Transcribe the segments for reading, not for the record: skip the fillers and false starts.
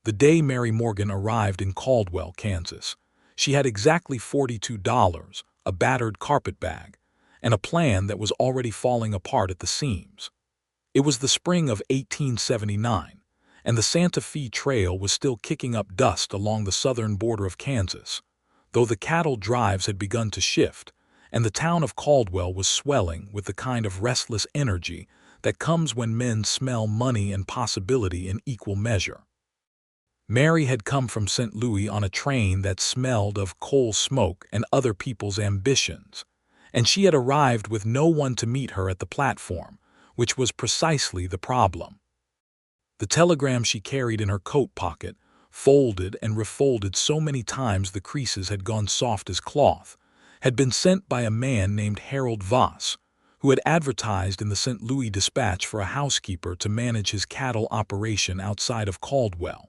The day Mary Morgan arrived in Caldwell, Kansas, she had exactly $42, a battered carpetbag, and a plan that was already falling apart at the seams. It was the spring of 1879, and the Santa Fe Trail was still kicking up dust along the southern border of Kansas, though the cattle drives had begun to shift, and the town of Caldwell was swelling with the kind of restless energy that comes when men smell money and possibility in equal measure. Mary had come from St. Louis on a train that smelled of coal smoke and other people's ambitions, and she had arrived with no one to meet her at the platform, which was precisely the problem. The telegram she carried in her coat pocket, folded and refolded so many times the creases had gone soft as cloth, had been sent by a man named Harold Voss, who had advertised in the St. Louis Dispatch for a housekeeper to manage his cattle operation outside of Caldwell.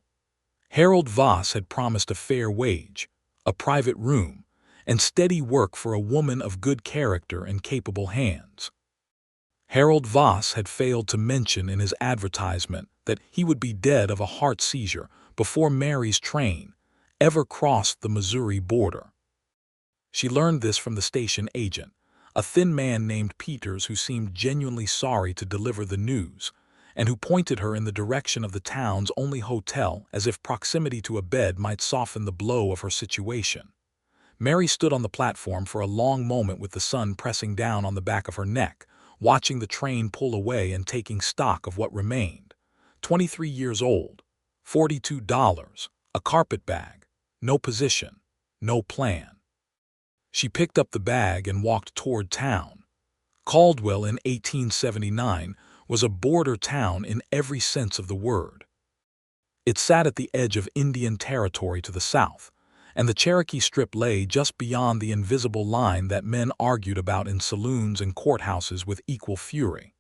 Harold Voss had promised a fair wage, a private room, and steady work for a woman of good character and capable hands. Harold Voss had failed to mention in his advertisement that he would be dead of a heart seizure before Mary's train ever crossed the Missouri border. She learned this from the station agent, a thin man named Peters who seemed genuinely sorry to deliver the news, and who pointed her in the direction of the town's only hotel as if proximity to a bed might soften the blow of her situation. Mary stood on the platform for a long moment with the sun pressing down on the back of her neck, watching the train pull away and taking stock of what remained. 23 years old, $42, a carpetbag, no position, no plan. She picked up the bag and walked toward town. Caldwell in 1879 was a border town in every sense of the word. It sat at the edge of Indian Territory to the south, and the Cherokee Strip lay just beyond the invisible line that men argued about in saloons and courthouses with equal fury.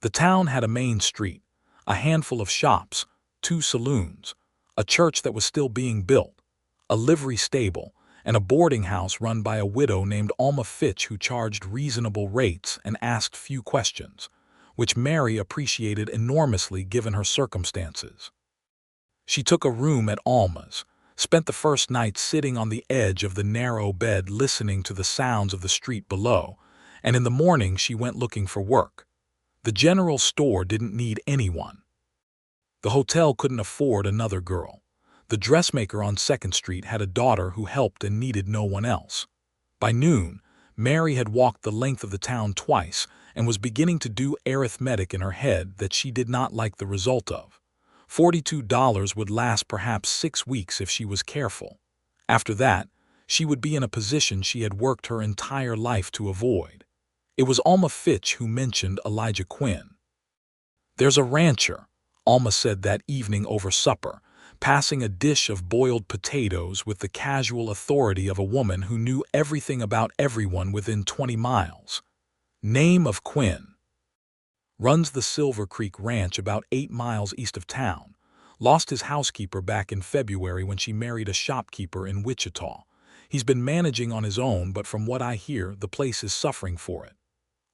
The town had a main street, a handful of shops, 2 saloons, a church that was still being built, a livery stable, and a boarding house run by a widow named Alma Fitch who charged reasonable rates and asked few questions, which Mary appreciated enormously given her circumstances. She took a room at Alma's, spent the first night sitting on the edge of the narrow bed listening to the sounds of the street below, and in the morning she went looking for work. The general store didn't need anyone. The hotel couldn't afford another girl. The dressmaker on 2nd Street had a daughter who helped and needed no one else. By noon, Mary had walked the length of the town twice and was beginning to do arithmetic in her head that she did not like the result of. $42 would last perhaps 6 weeks if she was careful. After that, she would be in a position she had worked her entire life to avoid. It was Alma Fitch who mentioned Elijah Quinn. "There's a rancher," Alma said that evening over supper, passing a dish of boiled potatoes with the casual authority of a woman who knew everything about everyone within 20 miles. "Name of Quinn. Runs the Silver Creek Ranch about 8 miles east of town. Lost his housekeeper back in February when she married a shopkeeper in Wichita. He's been managing on his own, but from what I hear, the place is suffering for it."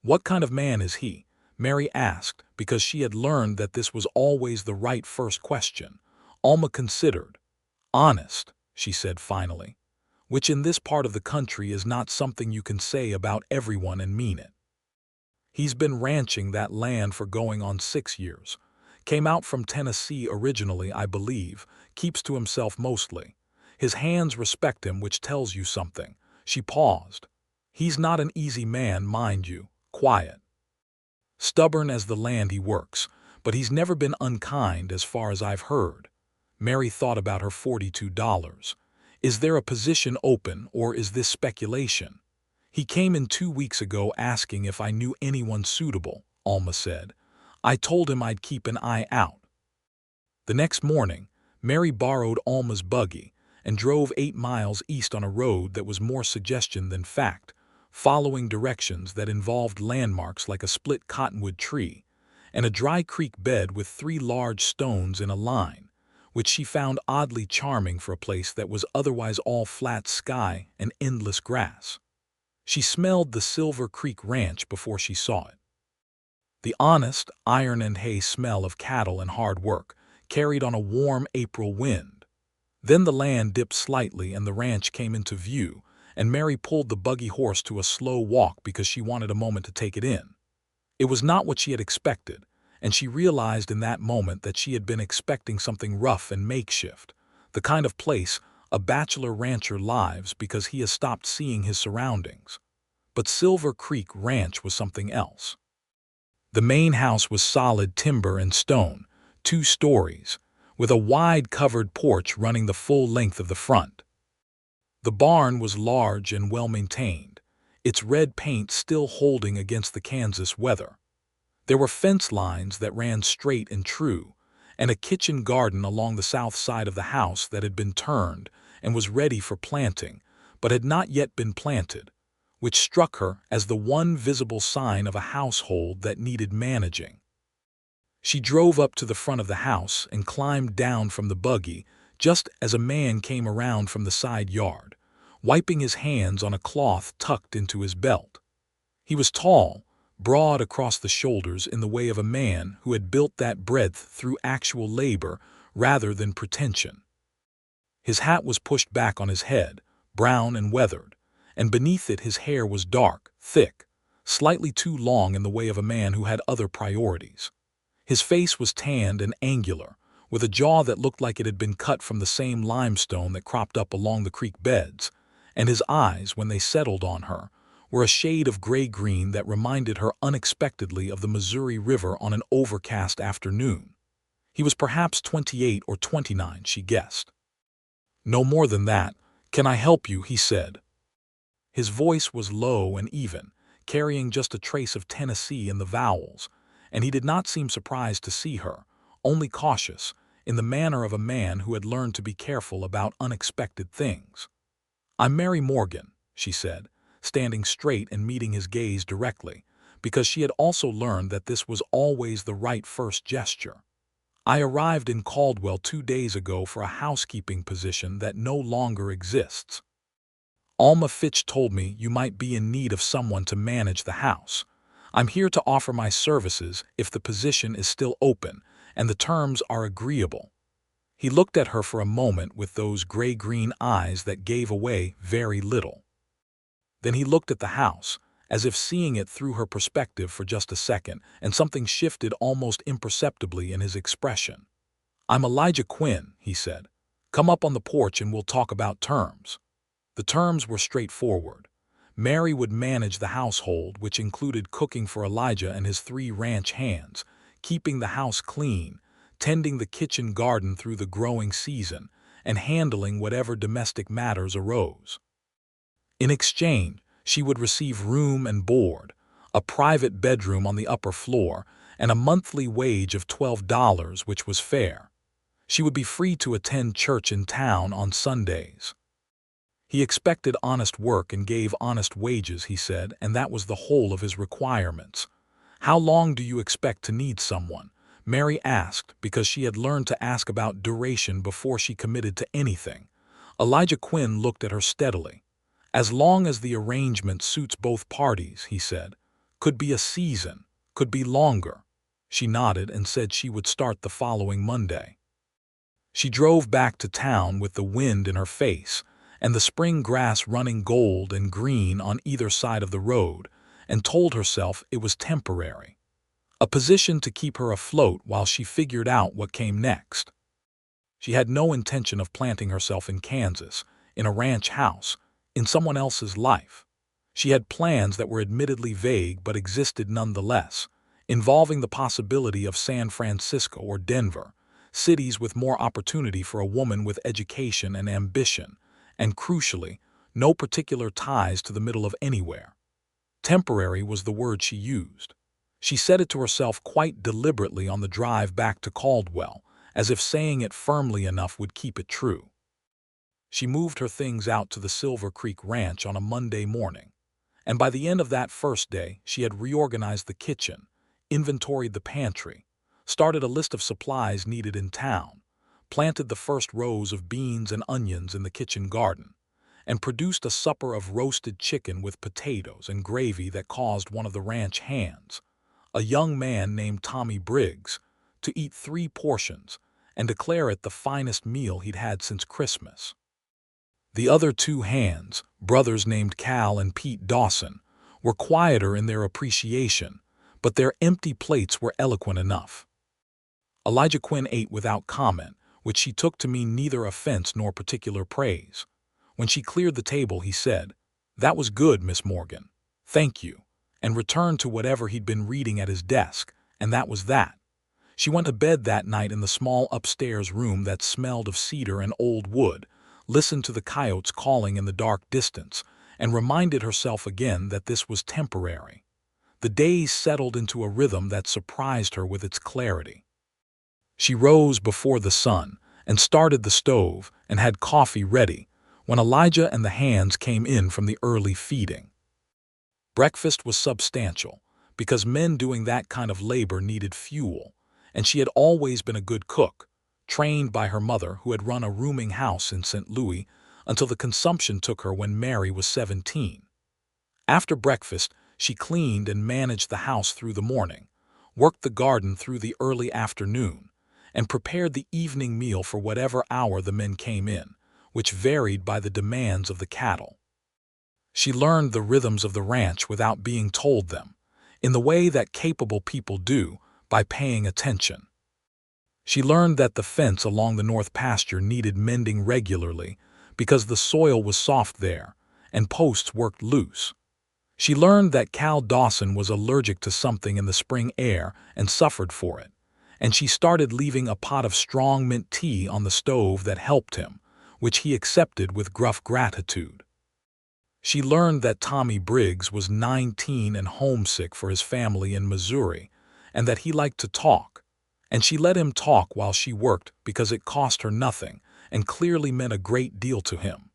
"What kind of man is he?" Mary asked, because she had learned that this was always the right first question. Alma considered. "Honest," she said finally, which in this part of the country is not something you can say about everyone and mean it. "He's been ranching that land for going on 6 years. Came out from Tennessee originally, I believe, keeps to himself mostly. His hands respect him, which tells you something." She paused. "He's not an easy man, mind you, quiet. Stubborn as the land he works, but he's never been unkind as far as I've heard." Mary thought about her $42. "Is there a position open, or is this speculation?" "He came in 2 weeks ago asking if I knew anyone suitable," Alma said. "I told him I'd keep an eye out." The next morning, Mary borrowed Alma's buggy and drove 8 miles east on a road that was more suggestion than fact, following directions that involved landmarks like a split cottonwood tree and a dry creek bed with 3 large stones in a line, which she found oddly charming for a place that was otherwise all flat sky and endless grass. She smelled the Silver Creek Ranch before she saw it. The honest, iron and hay smell of cattle and hard work carried on a warm April wind. Then the land dipped slightly and the ranch came into view, and Mary pulled the buggy horse to a slow walk because she wanted a moment to take it in. It was not what she had expected, and she realized in that moment that she had been expecting something rough and makeshift, the kind of place a bachelor rancher lives because he has stopped seeing his surroundings. But Silver Creek Ranch was something else. The main house was solid timber and stone, 2 stories, with a wide covered porch running the full length of the front. The barn was large and well-maintained, its red paint still holding against the Kansas weather. There were fence lines that ran straight and true, and a kitchen garden along the south side of the house that had been turned and was ready for planting, but had not yet been planted, which struck her as the one visible sign of a household that needed managing. She drove up to the front of the house and climbed down from the buggy just as a man came around from the side yard, wiping his hands on a cloth tucked into his belt. He was tall, broad across the shoulders in the way of a man who had built that breadth through actual labor rather than pretension. His hat was pushed back on his head, brown and weathered, and beneath it his hair was dark, thick, slightly too long in the way of a man who had other priorities. His face was tanned and angular, with a jaw that looked like it had been cut from the same limestone that cropped up along the creek beds, and his eyes, when they settled on her, were a shade of gray-green that reminded her unexpectedly of the Missouri River on an overcast afternoon. He was perhaps 28 or 29, she guessed. "No more than that. Can I help you?" he said. His voice was low and even, carrying just a trace of Tennessee in the vowels, and he did not seem surprised to see her, only cautious, in the manner of a man who had learned to be careful about unexpected things. "I'm Mary Morgan," she said, standing straight and meeting his gaze directly, because she had also learned that this was always the right first gesture. "I arrived in Caldwell 2 days ago for a housekeeping position that no longer exists. Alma Fitch told me you might be in need of someone to manage the house. I'm here to offer my services if the position is still open and the terms are agreeable." He looked at her for a moment with those gray-green eyes that gave away very little. Then he looked at the house, as if seeing it through her perspective for just a second, and something shifted almost imperceptibly in his expression. "I'm Elijah Quinn," he said. "Come up on the porch and we'll talk about terms." The terms were straightforward. Mary would manage the household, which included cooking for Elijah and his 3 ranch hands, keeping the house clean, tending the kitchen garden through the growing season, and handling whatever domestic matters arose. In exchange, she would receive room and board, a private bedroom on the upper floor, and a monthly wage of $12, which was fair. She would be free to attend church in town on Sundays. He expected honest work and gave honest wages, he said, and that was the whole of his requirements. "How long do you expect to need someone?" Mary asked, because she had learned to ask about duration before she committed to anything. Elijah Quinn looked at her steadily. "As long as the arrangement suits both parties," he said. "Could be a season, could be longer." She nodded and said she would start the following Monday. She drove back to town with the wind in her face and the spring grass running gold and green on either side of the road, and told herself it was temporary. A position to keep her afloat while she figured out what came next. She had no intention of planting herself in Kansas, in a ranch house, in someone else's life. She had plans that were admittedly vague but existed nonetheless, involving the possibility of San Francisco or Denver, cities with more opportunity for a woman with education and ambition, and crucially, no particular ties to the middle of anywhere. Temporary was the word she used. She said it to herself quite deliberately on the drive back to Caldwell, as if saying it firmly enough would keep it true. She moved her things out to the Silver Creek Ranch on a Monday morning, and by the end of that first day she had reorganized the kitchen, inventoried the pantry, started a list of supplies needed in town, planted the first rows of beans and onions in the kitchen garden, and produced a supper of roasted chicken with potatoes and gravy that caused one of the ranch hands, a young man named Tommy Briggs, to eat 3 portions, and declare it the finest meal he'd had since Christmas. The other two hands, brothers named Cal and Pete Dawson, were quieter in their appreciation, but their empty plates were eloquent enough. Elijah Quinn ate without comment, which she took to mean neither offense nor particular praise. When she cleared the table, he said, "That was good, Miss Morgan. Thank you," and returned to whatever he'd been reading at his desk, and that was that. She went to bed that night in the small upstairs room that smelled of cedar and old wood, listened to the coyotes calling in the dark distance, and reminded herself again that this was temporary. The days settled into a rhythm that surprised her with its clarity. She rose before the sun and started the stove and had coffee ready when Elijah and the hands came in from the early feeding. Breakfast was substantial because men doing that kind of labor needed fuel, and she had always been a good cook, trained by her mother who had run a rooming house in St. Louis until the consumption took her when Mary was 17. After breakfast, she cleaned and managed the house through the morning, worked the garden through the early afternoon, and prepared the evening meal for whatever hour the men came in, which varied by the demands of the cattle. She learned the rhythms of the ranch without being told them, in the way that capable people do by paying attention. She learned that the fence along the north pasture needed mending regularly because the soil was soft there and posts worked loose. She learned that Cal Dawson was allergic to something in the spring air and suffered for it, and she started leaving a pot of strong mint tea on the stove that helped him, which he accepted with gruff gratitude. She learned that Tommy Briggs was 19 and homesick for his family in Missouri, and that he liked to talk, and she let him talk while she worked because it cost her nothing and clearly meant a great deal to him.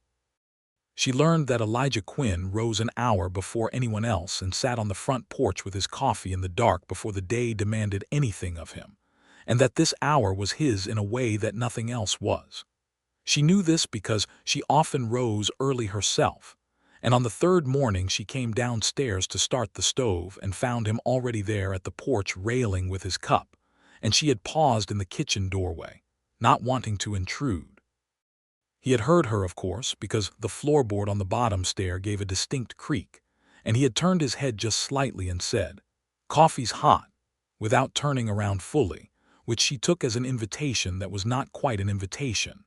She learned that Elijah Quinn rose an hour before anyone else and sat on the front porch with his coffee in the dark before the day demanded anything of him, and that this hour was his in a way that nothing else was. She knew this because she often rose early herself, and on the third morning she came downstairs to start the stove and found him already there at the porch railing with his cup, and she had paused in the kitchen doorway, not wanting to intrude. He had heard her, of course, because the floorboard on the bottom stair gave a distinct creak, and he had turned his head just slightly and said, "Coffee's hot," without turning around fully, which she took as an invitation that was not quite an invitation,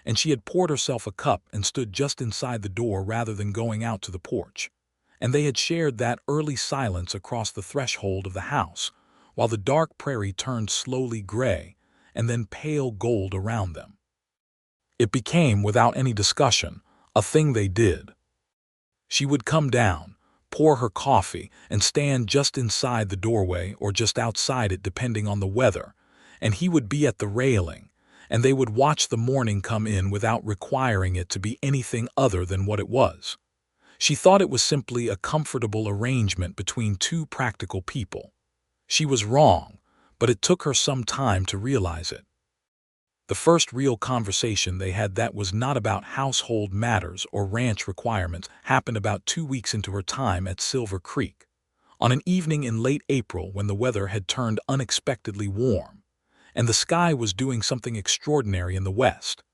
and she had poured herself a cup and stood just inside the door rather than going out to the porch, and they had shared that early silence across the threshold of the house, while the dark prairie turned slowly gray and then pale gold around them. It became, without any discussion, a thing they did. She would come down, pour her coffee, and stand just inside the doorway or just outside it depending on the weather, and he would be at the railing, and they would watch the morning come in without requiring it to be anything other than what it was. She thought it was simply a comfortable arrangement between two practical people. She was wrong, but it took her some time to realize it. The first real conversation they had that was not about household matters or ranch requirements happened about 2 weeks into her time at Silver Creek, on an evening in late April when the weather had turned unexpectedly warm, and the sky was doing something extraordinary in the west,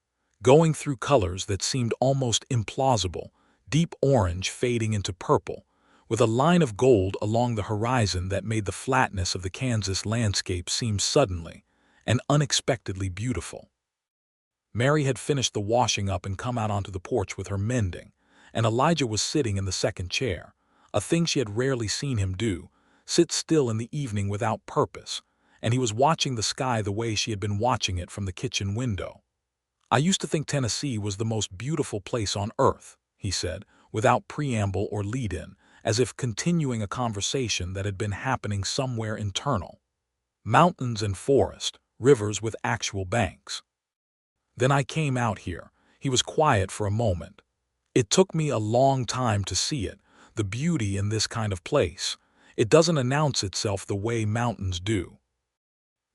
going through colors that seemed almost implausible, deep orange fading into purple, with a line of gold along the horizon that made the flatness of the Kansas landscape seem suddenly and unexpectedly beautiful. Mary had finished the washing up and come out onto the porch with her mending, and Elijah was sitting in the second chair, a thing she had rarely seen him do, sit still in the evening without purpose, and he was watching the sky the way she had been watching it from the kitchen window. "I used to think Tennessee was the most beautiful place on earth," he said, without preamble or lead-in, as if continuing a conversation that had been happening somewhere internal. "Mountains and forest, rivers with actual banks. Then I came out here." He was quiet for a moment. "It took me a long time to see it, the beauty in this kind of place. It doesn't announce itself the way mountains do."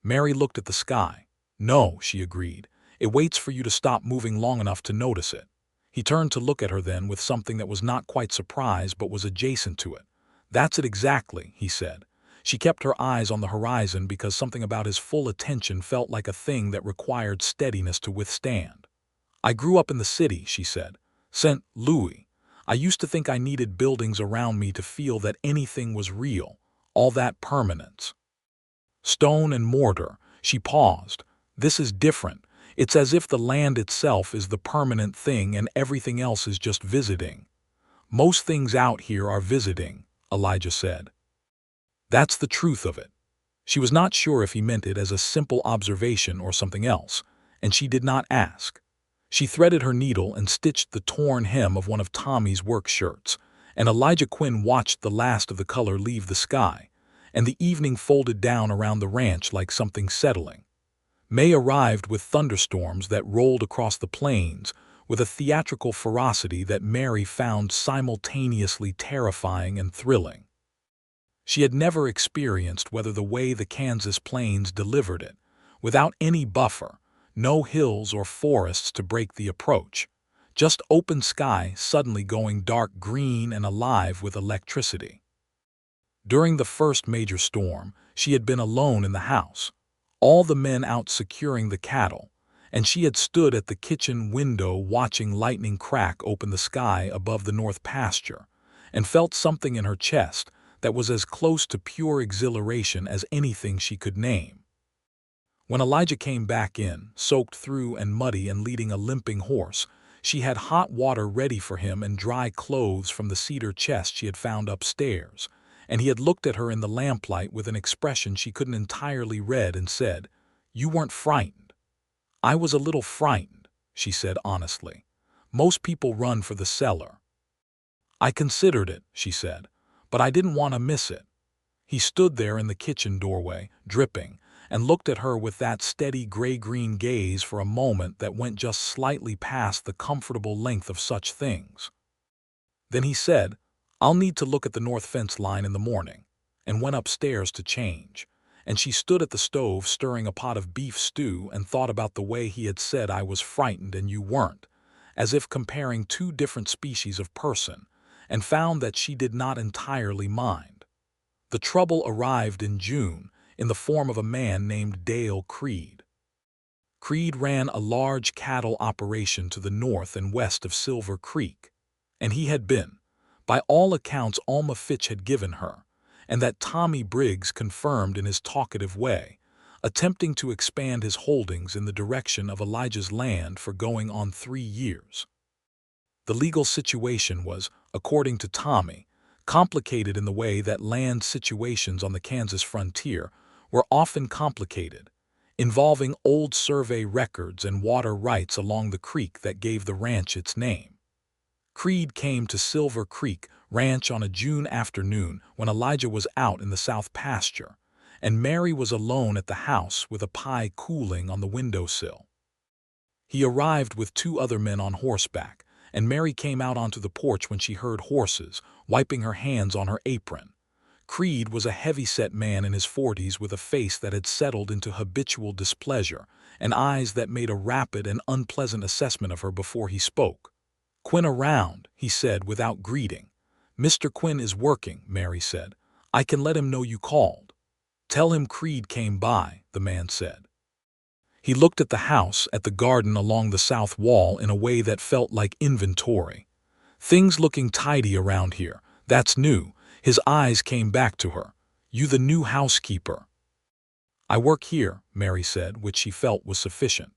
Mary looked at the sky. "No," she agreed. "It waits for you to stop moving long enough to notice it." He turned to look at her then with something that was not quite surprise but was adjacent to it. "That's it exactly," he said. She kept her eyes on the horizon because something about his full attention felt like a thing that required steadiness to withstand. "I grew up in the city," she said. "St. Louis. I used to think I needed buildings around me to feel that anything was real, all that permanence. Stone and mortar." She paused. "This is different. It's as if the land itself is the permanent thing and everything else is just visiting." "Most things out here are visiting," Elijah said. "That's the truth of it." She was not sure if he meant it as a simple observation or something else, and she did not ask. She threaded her needle and stitched the torn hem of one of Tommy's work shirts, and Elijah Quinn watched the last of the color leave the sky, and the evening folded down around the ranch like something settling. May arrived with thunderstorms that rolled across the plains with a theatrical ferocity that Mary found simultaneously terrifying and thrilling. She had never experienced whether the way the Kansas plains delivered it, without any buffer, no hills or forests to break the approach, just open sky suddenly going dark green and alive with electricity. During the first major storm, she had been alone in the house, all the men out securing the cattle, and she had stood at the kitchen window watching lightning crack open the sky above the north pasture, and felt something in her chest that was as close to pure exhilaration as anything she could name. When Elijah came back in, soaked through and muddy and leading a limping horse, she had hot water ready for him and dry clothes from the cedar chest she had found upstairs, and he had looked at her in the lamplight with an expression she couldn't entirely read and said, "You weren't frightened." "I was a little frightened," she said honestly. "Most people run for the cellar." "I considered it," she said, "but I didn't want to miss it." He stood there in the kitchen doorway, dripping, and looked at her with that steady gray-green gaze for a moment that went just slightly past the comfortable length of such things. Then he said, "I'll need to look at the north fence line in the morning," and went upstairs to change. And she stood at the stove stirring a pot of beef stew and thought about the way he had said I was frightened and you weren't, as if comparing two different species of person, and found that she did not entirely mind. The trouble arrived in June in the form of a man named Dale Creed. Creed ran a large cattle operation to the north and west of Silver Creek, and he had been, by all accounts Alma Fitch had given her, and that Tommy Briggs confirmed in his talkative way, attempting to expand his holdings in the direction of Elijah's land for going on 3 years. The legal situation was, according to Tommy, complicated in the way that land situations on the Kansas frontier were often complicated, involving old survey records and water rights along the creek that gave the ranch its name. Creed came to Silver Creek Ranch on a June afternoon when Elijah was out in the south pasture, and Mary was alone at the house with a pie cooling on the windowsill. He arrived with 2 other men on horseback, and Mary came out onto the porch when she heard horses, wiping her hands on her apron. Creed was a heavy-set man in his 40s with a face that had settled into habitual displeasure and eyes that made a rapid and unpleasant assessment of her before he spoke. "Quinn around," he said without greeting. "Mr. Quinn is working," Mary said. "I can let him know you called." "Tell him Creed came by," the man said. He looked at the house, at the garden along the south wall in a way that felt like inventory. "Things looking tidy around here. That's new." His eyes came back to her. "You the new housekeeper?" "I work here," Mary said, which she felt was sufficient.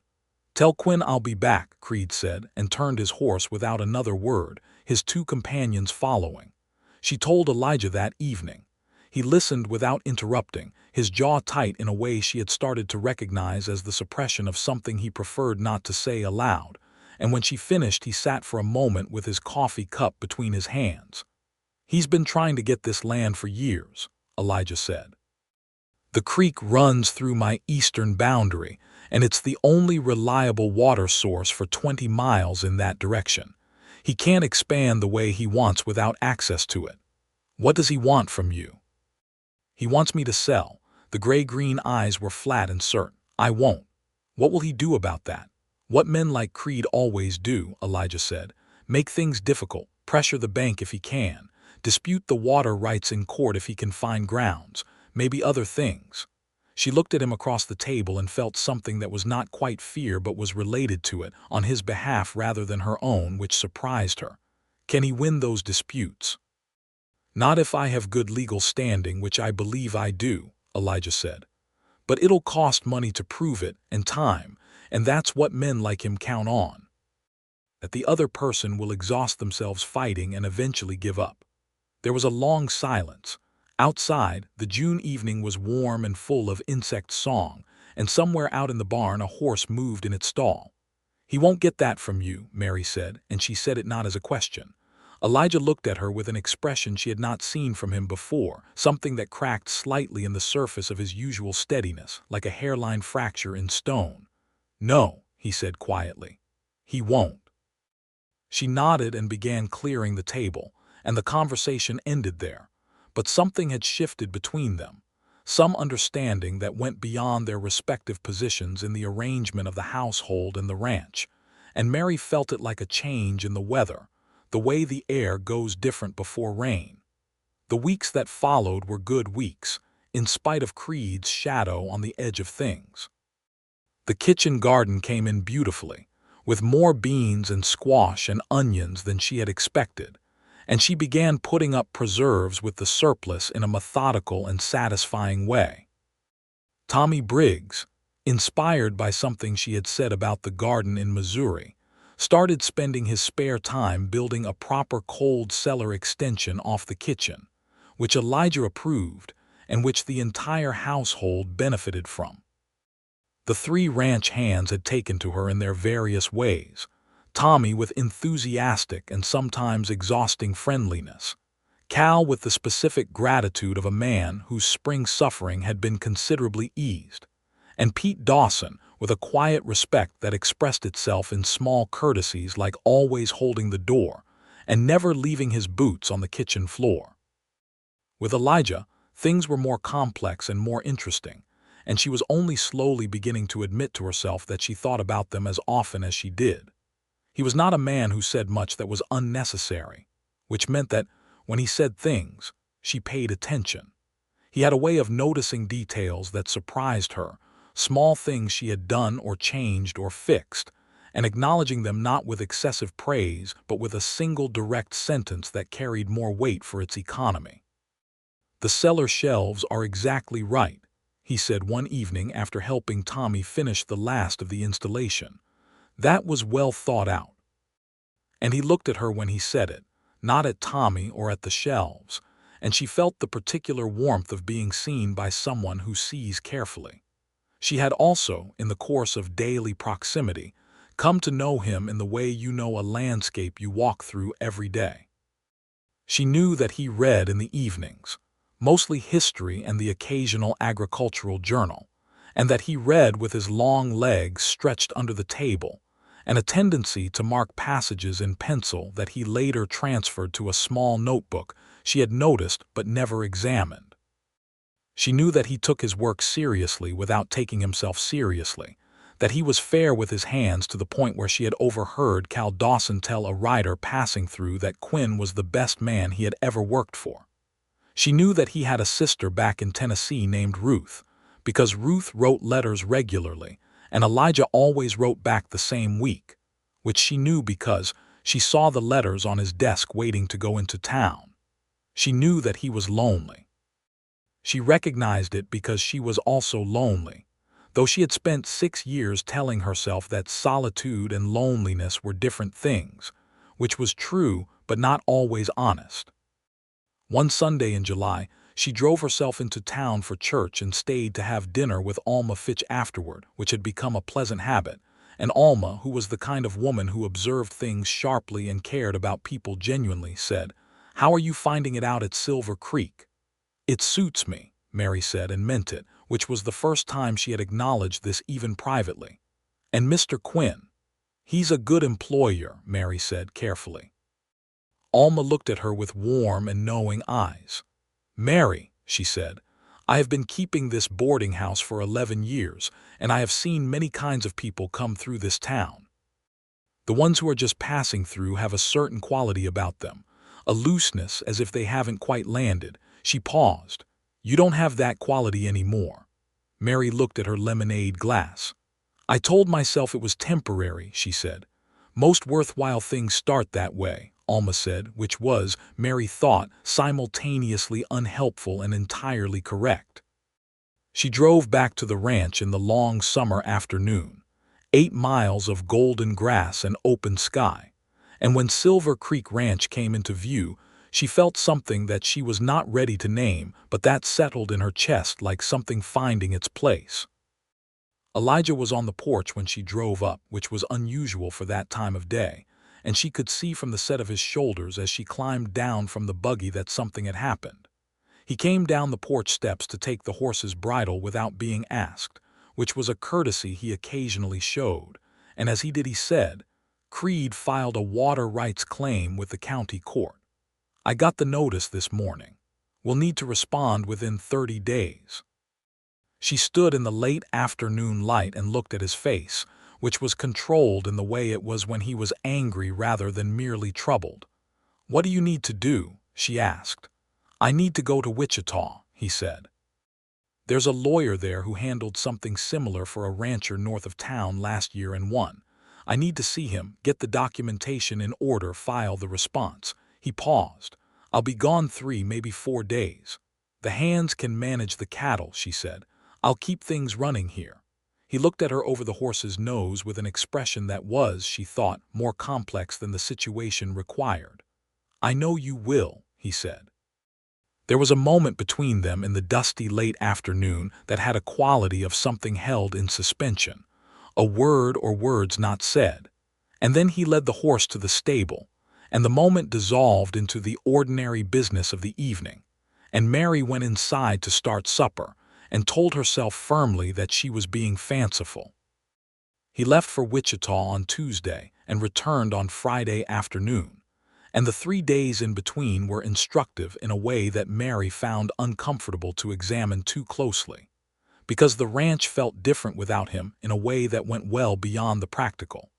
"Tell Quinn I'll be back," Creed said, and turned his horse without another word, his 2 companions following. She told Elijah that evening. He listened without interrupting, his jaw tight in a way she had started to recognize as the suppression of something he preferred not to say aloud, and when she finished he sat for a moment with his coffee cup between his hands. "He's been trying to get this land for years," Elijah said. "The creek runs through my eastern boundary, and it's the only reliable water source for 20 miles in that direction. He can't expand the way he wants without access to it." "What does he want from you?" "He wants me to sell." The gray-green eyes were flat and certain. "I won't." "What will he do about that?" "What men like Creed always do," Elijah said. "Make things difficult, pressure the bank if he can, dispute the water rights in court if he can find grounds, maybe other things. She looked at him across the table and felt something that was not quite fear but was related to it, on his behalf rather than her own, which surprised her. Can he win those disputes? Not if I have good legal standing, which I believe I do, Elijah said. But it'll cost money to prove it, and time, and that's what men like him count on. That the other person will exhaust themselves fighting and eventually give up. There was a long silence. Outside, the June evening was warm and full of insect song, and somewhere out in the barn a horse moved in its stall. He won't get that from you, Mary said, and she said it not as a question. Elijah looked at her with an expression she had not seen from him before, something that cracked slightly in the surface of his usual steadiness, like a hairline fracture in stone. No, he said quietly. He won't. She nodded and began clearing the table, and the conversation ended there. But something had shifted between them, some understanding that went beyond their respective positions in the arrangement of the household and the ranch, and Mary felt it like a change in the weather, the way the air goes different before rain. The weeks that followed were good weeks, in spite of Creed's shadow on the edge of things. The kitchen garden came in beautifully, with more beans and squash and onions than she had expected, and she began putting up preserves with the surplus in a methodical and satisfying way. Tommy Briggs, inspired by something she had said about the garden in Missouri, started spending his spare time building a proper cold cellar extension off the kitchen, which Elijah approved and which the entire household benefited from. The three ranch hands had taken to her in their various ways, Tommy with enthusiastic and sometimes exhausting friendliness, Cal with the specific gratitude of a man whose spring suffering had been considerably eased, and Pete Dawson with a quiet respect that expressed itself in small courtesies like always holding the door and never leaving his boots on the kitchen floor. With Elijah, things were more complex and more interesting, and she was only slowly beginning to admit to herself that she thought about them as often as she did. He was not a man who said much that was unnecessary, which meant that, when he said things, she paid attention. He had a way of noticing details that surprised her, small things she had done or changed or fixed, and acknowledging them not with excessive praise but with a single direct sentence that carried more weight for its economy. "The cellar shelves are exactly right," he said one evening after helping Tommy finish the last of the installation. "That was well thought out." And he looked at her when he said it, not at Tommy or at the shelves, and she felt the particular warmth of being seen by someone who sees carefully. She had also, in the course of daily proximity, come to know him in the way you know a landscape you walk through every day. She knew that he read in the evenings, mostly history and the occasional agricultural journal, and that he read with his long legs stretched under the table, and a tendency to mark passages in pencil that he later transferred to a small notebook she had noticed but never examined. She knew that he took his work seriously without taking himself seriously, that he was fair with his hands to the point where she had overheard Cal Dawson tell a writer passing through that Quinn was the best man he had ever worked for. She knew that he had a sister back in Tennessee named Ruth, because Ruth wrote letters regularly, and Elijah always wrote back the same week, which she knew because she saw the letters on his desk waiting to go into town. She knew that he was lonely. She recognized it because she was also lonely, though she had spent 6 years telling herself that solitude and loneliness were different things, which was true but not always honest. One Sunday in July, she drove herself into town for church and stayed to have dinner with Alma Fitch afterward, which had become a pleasant habit, and Alma, who was the kind of woman who observed things sharply and cared about people genuinely, said, "How are you finding it out at Silver Creek?" "It suits me," Mary said, and meant it, which was the first time she had acknowledged this even privately. "And Mr. Quinn?" "He's a good employer," Mary said carefully. Alma looked at her with warm and knowing eyes. "Mary," she said, "I have been keeping this boarding house for 11 years, and I have seen many kinds of people come through this town. The ones who are just passing through have a certain quality about them, a looseness as if they haven't quite landed." She paused. You don't have that quality anymore. Mary looked at her lemonade glass. I told myself it was temporary, she said. Most worthwhile things start that way, Alma said, which was, Mary thought, simultaneously unhelpful and entirely correct. She drove back to the ranch in the long summer afternoon. 8 miles of golden grass and open sky. And when Silver Creek Ranch came into view, she felt something that she was not ready to name, but that settled in her chest like something finding its place. Elijah was on the porch when she drove up, which was unusual for that time of day, and she could see from the set of his shoulders as she climbed down from the buggy that something had happened. He came down the porch steps to take the horse's bridle without being asked, which was a courtesy he occasionally showed, and as he did he said, Creed filed a water rights claim with the county court. I got the notice this morning. We'll need to respond within 30 days. She stood in the late afternoon light and looked at his face, which was controlled in the way it was when he was angry rather than merely troubled. What do you need to do? She asked. I need to go to Wichita, he said. There's a lawyer there who handled something similar for a rancher north of town last year and won. I need to see him, get the documentation in order, file the response. He paused. I'll be gone 3, maybe 4 days. The hands can manage the cattle, she said. I'll keep things running here. He looked at her over the horse's nose with an expression that was, she thought, more complex than the situation required. I know you will, he said. There was a moment between them in the dusty late afternoon that had a quality of something held in suspension, a word or words not said. And then he led the horse to the stable, and the moment dissolved into the ordinary business of the evening, and Mary went inside to start supper, and told herself firmly that she was being fanciful. He left for Wichita on Tuesday and returned on Friday afternoon, and the 3 days in between were instructive in a way that Mary found uncomfortable to examine too closely, because the ranch felt different without him in a way that went well beyond the practical,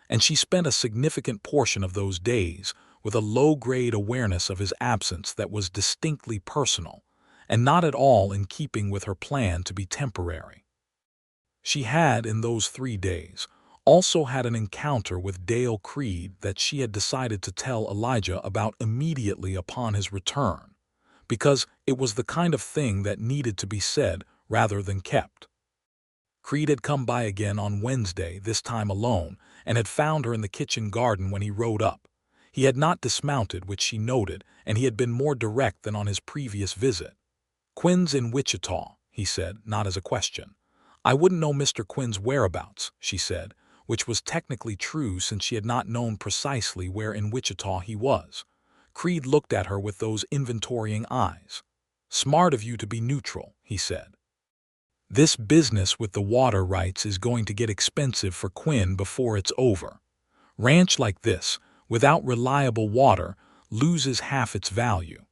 and she spent a significant portion of those days with a low-grade awareness of his absence that was distinctly personal, and not at all in keeping with her plan to be temporary. She had, in those 3 days, also had an encounter with Dale Creed that she had decided to tell Elijah about immediately upon his return, because it was the kind of thing that needed to be said rather than kept. Creed had come by again on Wednesday, this time alone, and had found her in the kitchen garden when he rode up. He had not dismounted, which she noted, and he had been more direct than on his previous visit. Quinn's in Wichita, he said, not as a question. I wouldn't know Mr. Quinn's whereabouts, she said, which was technically true since she had not known precisely where in Wichita he was. Creed looked at her with those inventorying eyes. Smart of you to be neutral, he said. This business with the water rights is going to get expensive for Quinn before it's over. Ranch like this, without reliable water, loses half its value.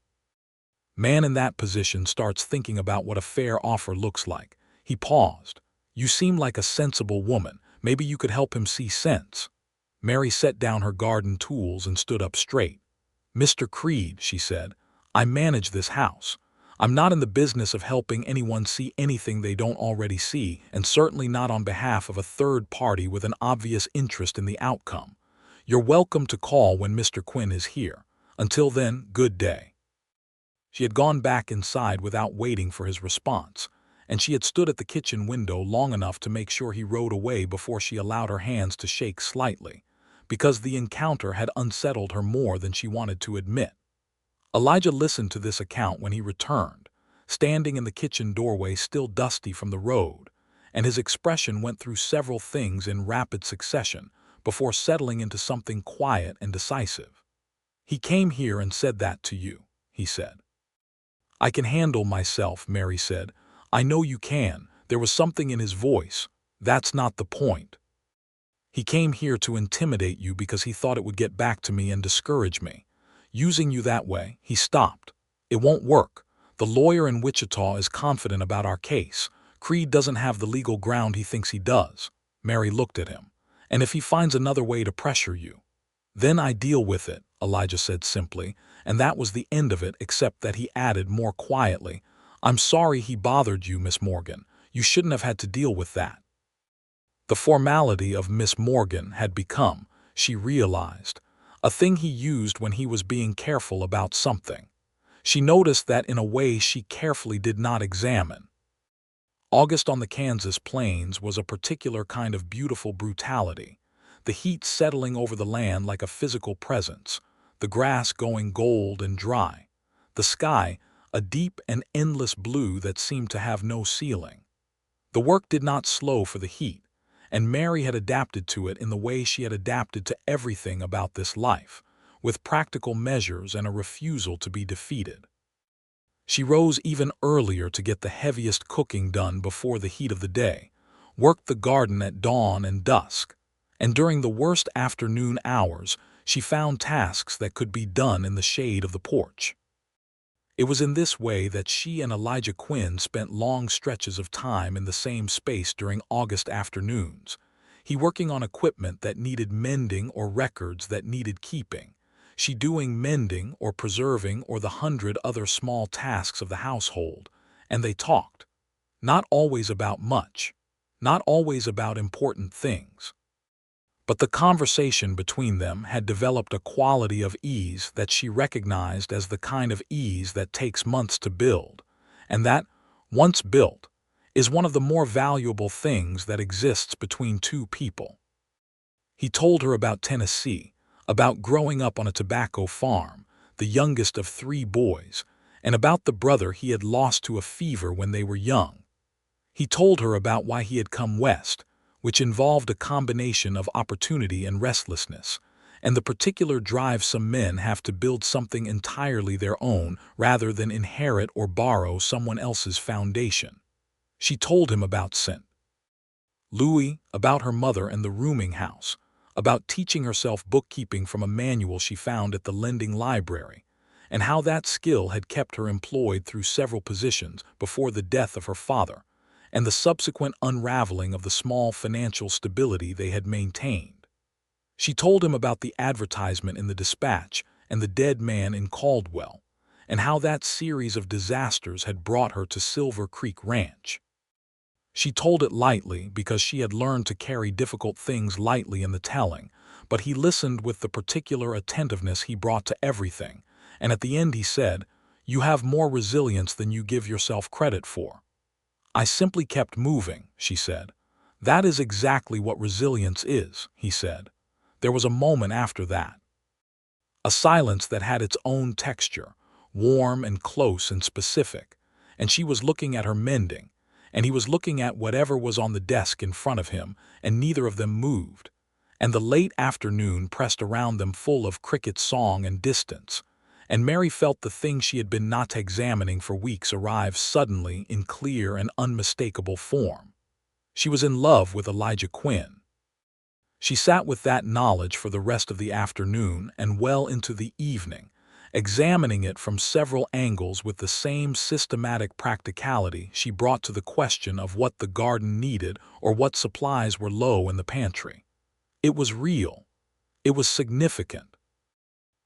Man in that position starts thinking about what a fair offer looks like. He paused. You seem like a sensible woman. Maybe you could help him see sense. Mary set down her garden tools and stood up straight. Mr. Creed, she said, I manage this house. I'm not in the business of helping anyone see anything they don't already see, and certainly not on behalf of a third party with an obvious interest in the outcome. You're welcome to call when Mr. Quinn is here. Until then, good day. She had gone back inside without waiting for his response, and she had stood at the kitchen window long enough to make sure he rode away before she allowed her hands to shake slightly, because the encounter had unsettled her more than she wanted to admit. Elijah listened to this account when he returned, standing in the kitchen doorway still dusty from the road, and his expression went through several things in rapid succession before settling into something quiet and decisive. He came here and said that to you, he said. I can handle myself, Mary said. I know you can. There was something in his voice. That's not the point. He came here to intimidate you because he thought it would get back to me and discourage me. Using you that way, he stopped. It won't work. The lawyer in Wichita is confident about our case. Creed doesn't have the legal ground he thinks he does. Mary looked at him. And if he finds another way to pressure you, then I deal with it, Elijah said simply, and that was the end of it, except that he added more quietly, "I'm sorry he bothered you, Miss Morgan. You shouldn't have had to deal with that." The formality of Miss Morgan had become, she realized, a thing he used when he was being careful about something. She noticed that in a way she carefully did not examine. August on the Kansas plains was a particular kind of beautiful brutality, the heat settling over the land like a physical presence, the grass going gold and dry, the sky a deep and endless blue that seemed to have no ceiling. The work did not slow for the heat, and Mary had adapted to it in the way she had adapted to everything about this life, with practical measures and a refusal to be defeated. She rose even earlier to get the heaviest cooking done before the heat of the day, worked the garden at dawn and dusk, and during the worst afternoon hours she found tasks that could be done in the shade of the porch. It was in this way that she and Elijah Quinn spent long stretches of time in the same space during August afternoons, he working on equipment that needed mending or records that needed keeping, she doing mending or preserving or the 100 other small tasks of the household, and they talked. Not always about much, not always about important things. But the conversation between them had developed a quality of ease that she recognized as the kind of ease that takes months to build, and that, once built, is one of the more valuable things that exists between two people. He told her about Tennessee, about growing up on a tobacco farm, the youngest of 3 boys, and about the brother he had lost to a fever when they were young. He told her about why he had come west, which involved a combination of opportunity and restlessness, and the particular drive some men have to build something entirely their own rather than inherit or borrow someone else's foundation. She told him about St. Louis, about her mother and the rooming house, about teaching herself bookkeeping from a manual she found at the lending library, and how that skill had kept her employed through several positions before the death of her father, and the subsequent unraveling of the small financial stability they had maintained. She told him about the advertisement in the Dispatch and the dead man in Caldwell, and how that series of disasters had brought her to Silver Creek Ranch. She told it lightly because she had learned to carry difficult things lightly in the telling, but he listened with the particular attentiveness he brought to everything, and at the end he said, "You have more resilience than you give yourself credit for." "I simply kept moving," she said. "That is exactly what resilience is," he said. There was a moment after that. A silence that had its own texture, warm and close and specific, and she was looking at her mending, and he was looking at whatever was on the desk in front of him, and neither of them moved, and the late afternoon pressed around them full of cricket song and distance, and Mary felt the thing she had been not examining for weeks arrive suddenly in clear and unmistakable form. She was in love with Elijah Quinn. She sat with that knowledge for the rest of the afternoon and well into the evening, examining it from several angles with the same systematic practicality she brought to the question of what the garden needed or what supplies were low in the pantry. It was real. It was significant.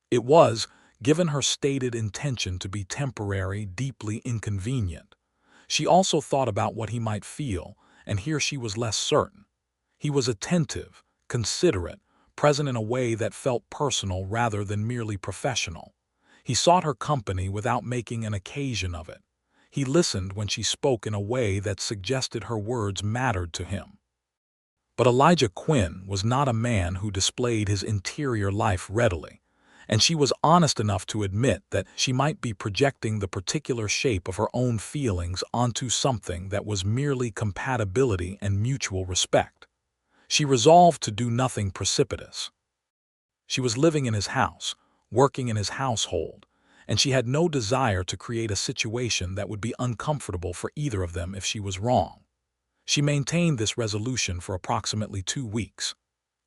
It was, given her stated intention to be temporary, deeply inconvenient. She also thought about what he might feel, and here she was less certain. He was attentive, considerate, present in a way that felt personal rather than merely professional. He sought her company without making an occasion of it. He listened when she spoke in a way that suggested her words mattered to him. But Elijah Quinn was not a man who displayed his interior life readily, and she was honest enough to admit that she might be projecting the particular shape of her own feelings onto something that was merely compatibility and mutual respect. She resolved to do nothing precipitous. She was living in his house, working in his household, and she had no desire to create a situation that would be uncomfortable for either of them if she was wrong. She maintained this resolution for approximately 2 weeks.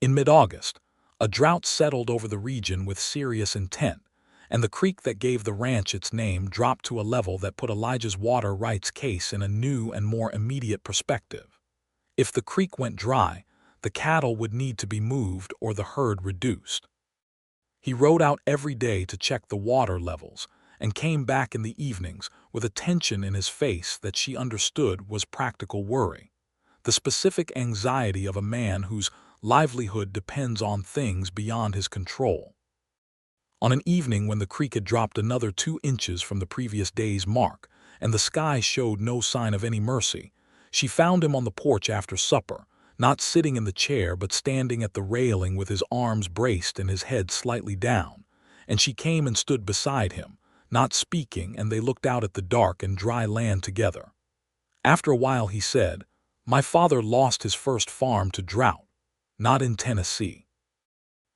In mid-August, a drought settled over the region with serious intent, and the creek that gave the ranch its name dropped to a level that put Elijah's water rights case in a new and more immediate perspective. If the creek went dry, the cattle would need to be moved or the herd reduced. He rode out every day to check the water levels, and came back in the evenings with a tension in his face that she understood was practical worry, the specific anxiety of a man whose livelihood depends on things beyond his control. On an evening when the creek had dropped another 2 inches from the previous day's mark, and the sky showed no sign of any mercy, she found him on the porch after supper, not sitting in the chair but standing at the railing with his arms braced and his head slightly down, and she came and stood beside him, not speaking, and they looked out at the dark and dry land together. After a while he said, "My father lost his first farm to drought, not in Tennessee.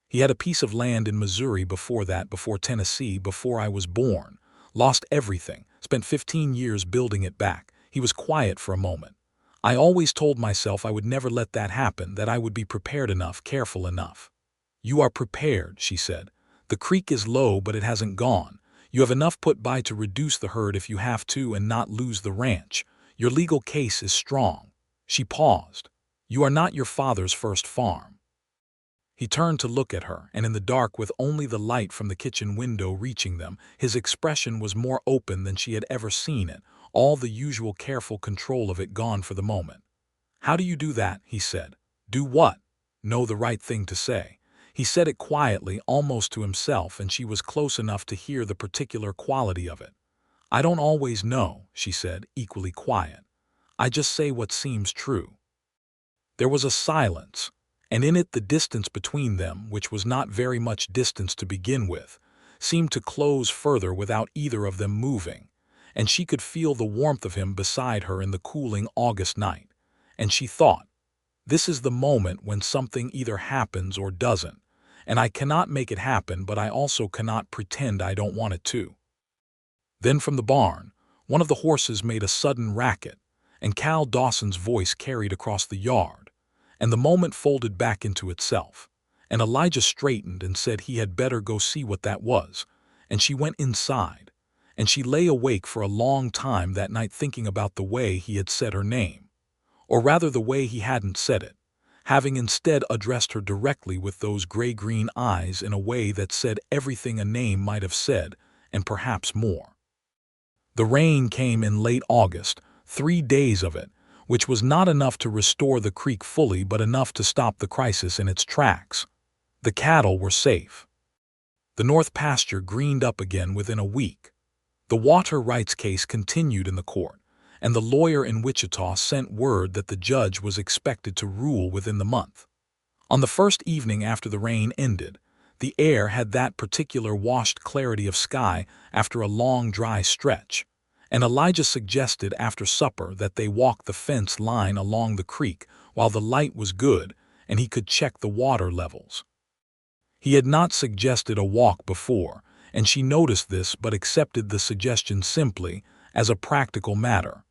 He had a piece of land in Missouri before that, before Tennessee, before I was born. Lost everything, spent 15 years building it back." He was quiet for a moment. "I always told myself I would never let that happen, that I would be prepared enough, careful enough." "You are prepared," she said. "The creek is low, but it hasn't gone. You have enough put by to reduce the herd if you have to and not lose the ranch. Your legal case is strong." She paused. "You are not your father's first farm." He turned to look at her, and in the dark, with only the light from the kitchen window reaching them, his expression was more open than she had ever seen it, all the usual careful control of it gone for the moment. "How do you do that?" he said. "Do what?" "Know the right thing to say." He said it quietly, almost to himself, and she was close enough to hear the particular quality of it. "I don't always know," she said, equally quiet. "I just say what seems true." There was a silence, and in it the distance between them, which was not very much distance to begin with, seemed to close further without either of them moving, and she could feel the warmth of him beside her in the cooling August night, and she thought, "This is the moment when something either happens or doesn't, and I cannot make it happen, but I also cannot pretend I don't want it to." Then from the barn, one of the horses made a sudden racket, and Cal Dawson's voice carried across the yard, and the moment folded back into itself, and Elijah straightened and said he had better go see what that was, and she went inside, and she lay awake for a long time that night thinking about the way he had said her name, or rather the way he hadn't said it, having instead addressed her directly with those gray-green eyes in a way that said everything a name might have said, and perhaps more. The rain came in late August, 3 days of it, which was not enough to restore the creek fully but enough to stop the crisis in its tracks. The cattle were safe. The north pasture greened up again within a week. The water rights case continued in the court, and the lawyer in Wichita sent word that the judge was expected to rule within the month. On the first evening after the rain ended, the air had that particular washed clarity of sky after a long dry stretch, and Elijah suggested after supper that they walk the fence line along the creek while the light was good and he could check the water levels. He had not suggested a walk before, and she noticed this but accepted the suggestion simply as a practical matter.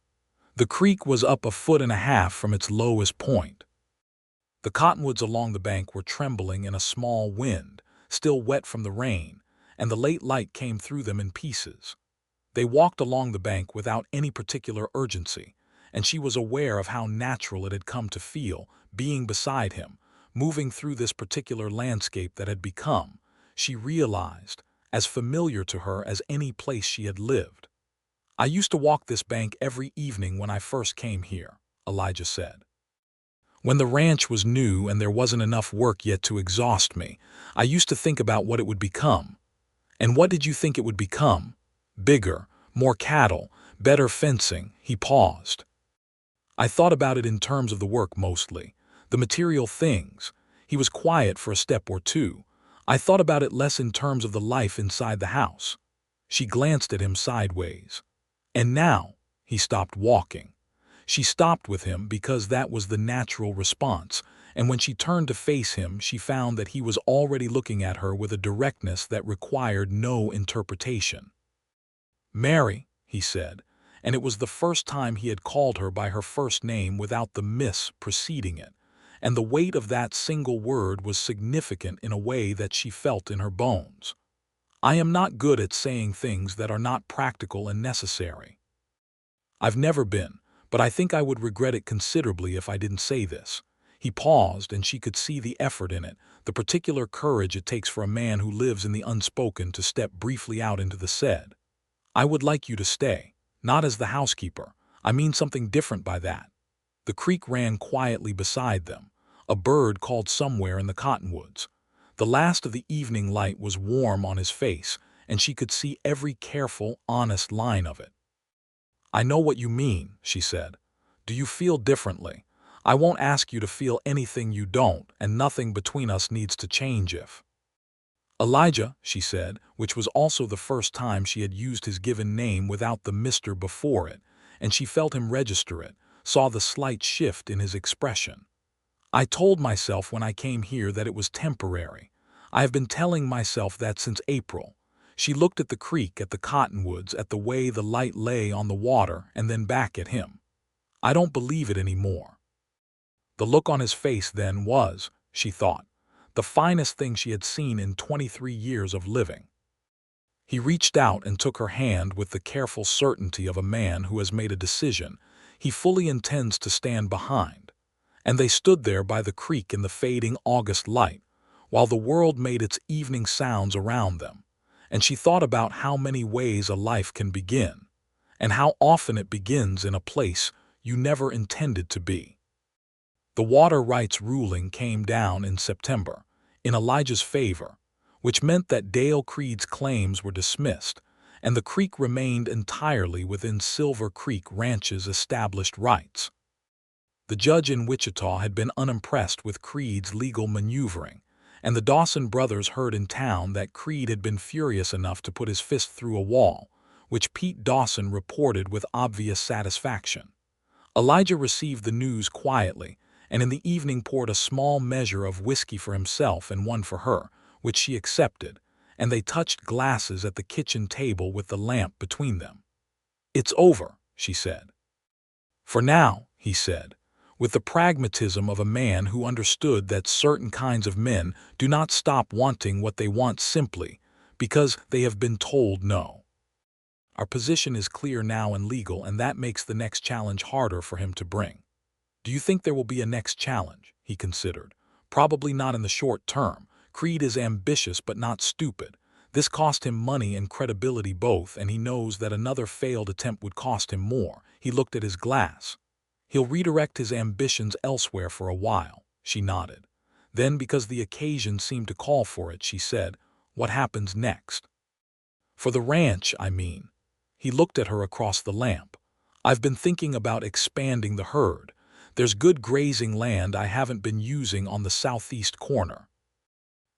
The creek was up 1.5 feet from its lowest point. The cottonwoods along the bank were trembling in a small wind, still wet from the rain, and the late light came through them in pieces. They walked along the bank without any particular urgency, and she was aware of how natural it had come to feel, being beside him, moving through this particular landscape that had become, she realized, as familiar to her as any place she had lived. "I used to walk this bank every evening when I first came here," Elijah said. "When the ranch was new and there wasn't enough work yet to exhaust me, I used to think about what it would become." "And what did you think it would become?" "Bigger, more cattle, better fencing." He paused. "I thought about it in terms of the work mostly, the material things." He was quiet for a step or two. "I thought about it less in terms of the life inside the house." She glanced at him sideways. "And now?" He stopped walking. She stopped with him because that was the natural response, and when she turned to face him she found that he was already looking at her with a directness that required no interpretation. "Mary," he said, and it was the first time he had called her by her first name without the miss preceding it, and the weight of that single word was significant in a way that she felt in her bones. "I am not good at saying things that are not practical and necessary. I've never been, but I think I would regret it considerably if I didn't say this." He paused, and she could see the effort in it, the particular courage it takes for a man who lives in the unspoken to step briefly out into the said. I would like you to stay, not as the housekeeper. I mean something different by that. The creek ran quietly beside them. A bird called somewhere in the cottonwoods. The last of the evening light was warm on his face, and she could see every careful, honest line of it. I know what you mean, she said. Do you feel differently? I won't ask you to feel anything you don't, and nothing between us needs to change if. Elijah, she said, which was also the first time she had used his given name without the Mr. before it, and she felt him register it, saw the slight shift in his expression. I told myself when I came here that it was temporary. I have been telling myself that since April. She looked at the creek, at the cottonwoods, at the way the light lay on the water, and then back at him. I don't believe it anymore. The look on his face then was, she thought, the finest thing she had seen in 23 years of living. He reached out and took her hand with the careful certainty of a man who has made a decision he fully intends to stand behind. And they stood there by the creek in the fading August light, while the world made its evening sounds around them, and she thought about how many ways a life can begin, and how often it begins in a place you never intended to be. The water rights ruling came down in September, in Elijah's favor, which meant that Dale Creed's claims were dismissed, and the creek remained entirely within Silver Creek Ranch's established rights. The judge in Wichita had been unimpressed with Creed's legal maneuvering, and the Dawson brothers heard in town that Creed had been furious enough to put his fist through a wall, which Pete Dawson reported with obvious satisfaction. Elijah received the news quietly, and in the evening poured a small measure of whiskey for himself and one for her, which she accepted, and they touched glasses at the kitchen table with the lamp between them. "It's over," she said. "For now," he said, with the pragmatism of a man who understood that certain kinds of men do not stop wanting what they want simply because they have been told no. Our position is clear now and legal, and that makes the next challenge harder for him to bring. Do you think there will be a next challenge? He considered. Probably not in the short term. Creed is ambitious but not stupid. This cost him money and credibility both, and he knows that another failed attempt would cost him more. He looked at his glass. He'll redirect his ambitions elsewhere for a while. She nodded. Then, because the occasion seemed to call for it, she said, "What happens next?" "For the ranch, I mean." He looked at her across the lamp. "I've been thinking about expanding the herd. There's good grazing land I haven't been using on the southeast corner.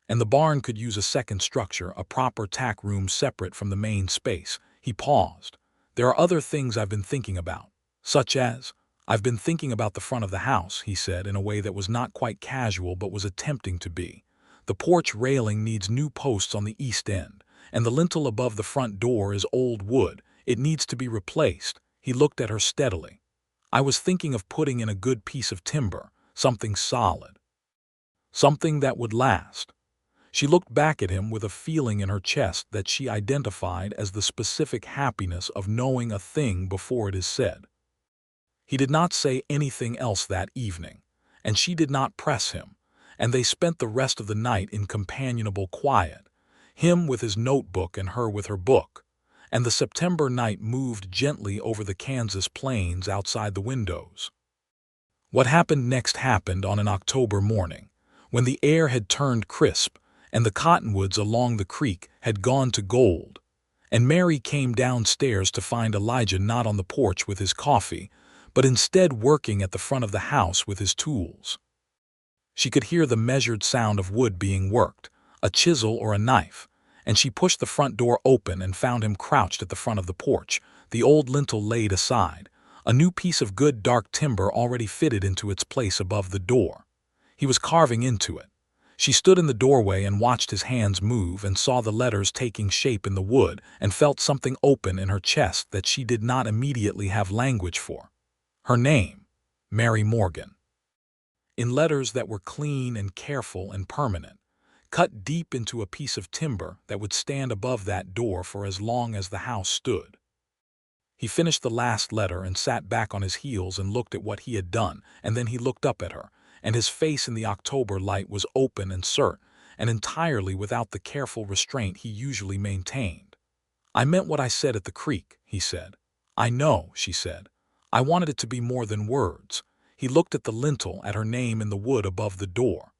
And the barn could use a second structure, a proper tack room separate from the main space." He paused. "There are other things I've been thinking about." "Such as?" "I've been thinking about the front of the house," he said in a way that was not quite casual but was attempting to be. "The porch railing needs new posts on the east end, and the lintel above the front door is old wood. It needs to be replaced." He looked at her steadily. "I was thinking of putting in a good piece of timber, something solid. Something that would last." She looked back at him with a feeling in her chest that she identified as the specific happiness of knowing a thing before it is said. He did not say anything else that evening, and she did not press him, and they spent the rest of the night in companionable quiet, him with his notebook and her with her book, and the September night moved gently over the Kansas plains outside the windows. What happened next happened on an October morning, when the air had turned crisp and the cottonwoods along the creek had gone to gold, and Mary came downstairs to find Elijah not on the porch with his coffee, but instead working at the front of the house with his tools. She could hear the measured sound of wood being worked, a chisel or a knife, and she pushed the front door open and found him crouched at the front of the porch, the old lintel laid aside, a new piece of good dark timber already fitted into its place above the door. He was carving into it. She stood in the doorway and watched his hands move and saw the letters taking shape in the wood and felt something open in her chest that she did not immediately have language for. Her name, Mary Morgan. In letters that were clean and careful and permanent, cut deep into a piece of timber that would stand above that door for as long as the house stood. He finished the last letter and sat back on his heels and looked at what he had done, and then he looked up at her, and his face in the October light was open and cert, and entirely without the careful restraint he usually maintained. "I meant what I said at the creek," he said. "I know," she said. "I wanted it to be more than words." He looked at the lintel, at her name in the wood above the door.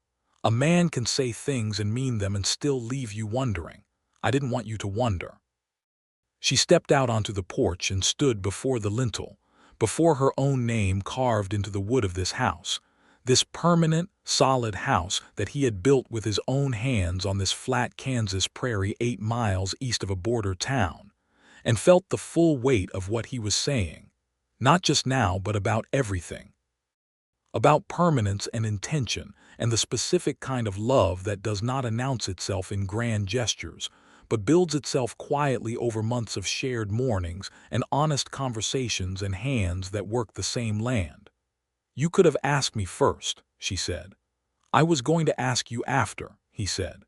"A man can say things and mean them and still leave you wondering. I didn't want you to wonder." She stepped out onto the porch and stood before the lintel, before her own name carved into the wood of this house, this permanent, solid house that he had built with his own hands on this flat Kansas prairie 8 miles east of a border town, and felt the full weight of what he was saying, not just now but about everything. About permanence and intention, and the specific kind of love that does not announce itself in grand gestures, but builds itself quietly over months of shared mornings and honest conversations and hands that work the same land. "You could have asked me first," she said. "I was going to ask you after," he said.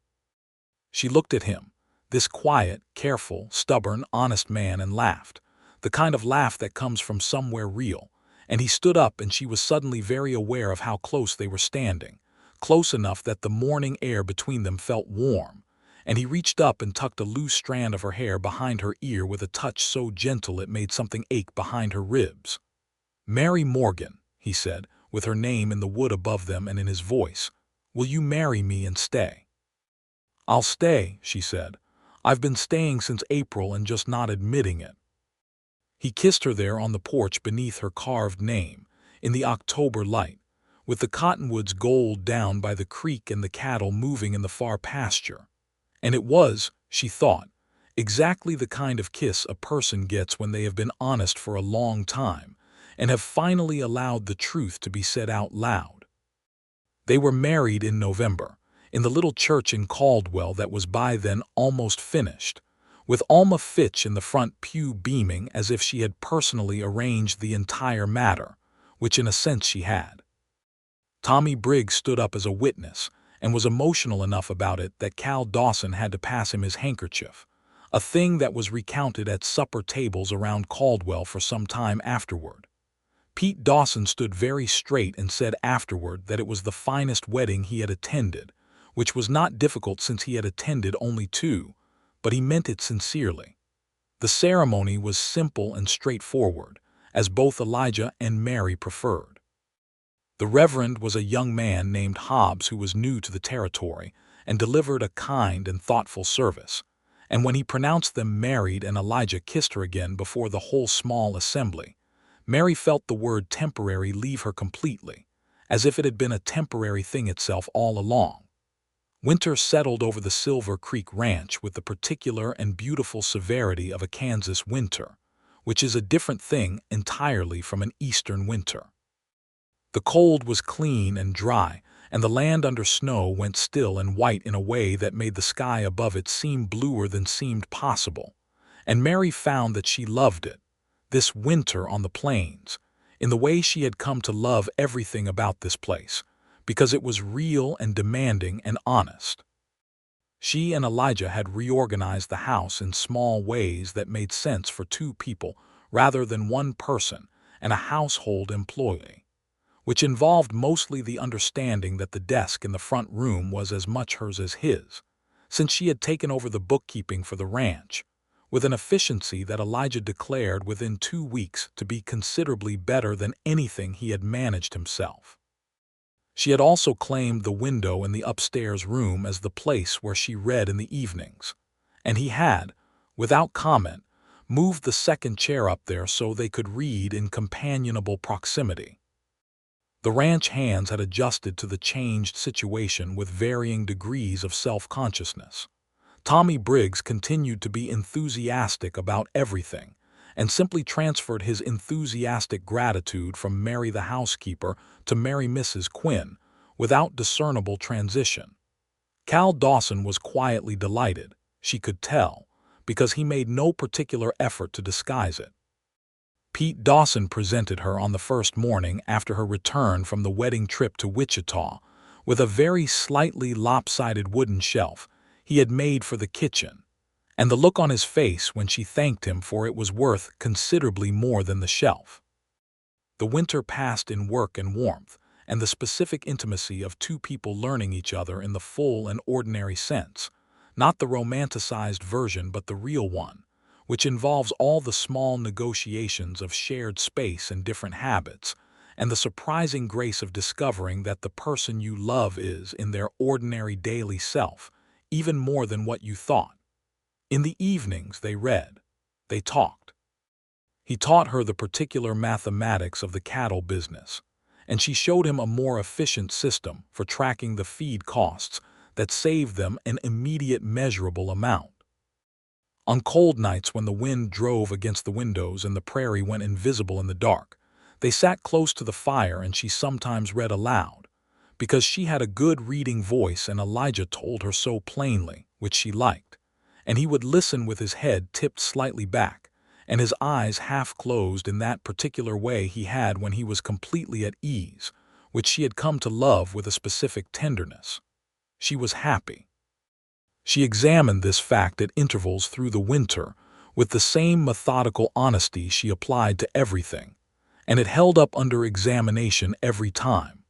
She looked at him, this quiet, careful, stubborn, honest man, and laughed, the kind of laugh that comes from somewhere real, and he stood up and she was suddenly very aware of how close they were standing, close enough that the morning air between them felt warm, and he reached up and tucked a loose strand of her hair behind her ear with a touch so gentle it made something ache behind her ribs. "Mary Morgan," he said, with her name in the wood above them and in his voice, "will you marry me and stay?" "I'll stay," she said. "I've been staying since April and just not admitting it." He kissed her there on the porch beneath her carved name, in the October light, with the cottonwoods gold down by the creek and the cattle moving in the far pasture. And it was, she thought, exactly the kind of kiss a person gets when they have been honest for a long time and have finally allowed the truth to be said out loud. They were married in November, in the little church in Caldwell that was by then almost finished, with Alma Fitch in the front pew beaming as if she had personally arranged the entire matter, which in a sense she had. Tommy Briggs stood up as a witness, and was emotional enough about it that Cal Dawson had to pass him his handkerchief, a thing that was recounted at supper tables around Caldwell for some time afterward. Pete Dawson stood very straight and said afterward that it was the finest wedding he had attended, which was not difficult since he had attended only 2, but he meant it sincerely. The ceremony was simple and straightforward, as both Elijah and Mary preferred. The Reverend was a young man named Hobbs who was new to the territory and delivered a kind and thoughtful service, and when he pronounced them married and Elijah kissed her again before the whole small assembly, Mary felt the word temporary leave her completely, as if it had been a temporary thing itself all along. Winter settled over the Silver Creek Ranch with the particular and beautiful severity of a Kansas winter, which is a different thing entirely from an eastern winter. The cold was clean and dry, and the land under snow went still and white in a way that made the sky above it seem bluer than seemed possible, and Mary found that she loved it, this winter on the plains, in the way she had come to love everything about this place, because it was real and demanding and honest. She and Elijah had reorganized the house in small ways that made sense for 2 people rather than 1 person and a household employee, which involved mostly the understanding that the desk in the front room was as much hers as his, since she had taken over the bookkeeping for the ranch, with an efficiency that Elijah declared within 2 weeks to be considerably better than anything he had managed himself. She had also claimed the window in the upstairs room as the place where she read in the evenings, and he had, without comment, moved the second chair up there so they could read in companionable proximity. The ranch hands had adjusted to the changed situation with varying degrees of self-consciousness. Tommy Briggs continued to be enthusiastic about everything, and simply transferred his enthusiastic gratitude from Mary the housekeeper to Mary Mrs. Quinn, without discernible transition. Cal Dawson was quietly delighted, she could tell, because he made no particular effort to disguise it. Pete Dawson presented her on the first morning after her return from the wedding trip to Wichita with a very slightly lopsided wooden shelf he had made for the kitchen, and the look on his face when she thanked him for it was worth considerably more than the shelf. The winter passed in work and warmth, and the specific intimacy of 2 people learning each other in the full and ordinary sense, not the romanticized version but the real one, which involves all the small negotiations of shared space and different habits, and the surprising grace of discovering that the person you love is, in their ordinary daily self, even more than what you thought. In the evenings they read. They talked. He taught her the particular mathematics of the cattle business, and she showed him a more efficient system for tracking the feed costs that saved them an immediate measurable amount. On cold nights when the wind drove against the windows and the prairie went invisible in the dark, they sat close to the fire and she sometimes read aloud, because she had a good reading voice and Elijah told her so plainly, which she liked, and he would listen with his head tipped slightly back and his eyes half closed in that particular way he had when he was completely at ease, which she had come to love with a specific tenderness. She was happy. She examined this fact at intervals through the winter with the same methodical honesty she applied to everything, and it held up under examination every time.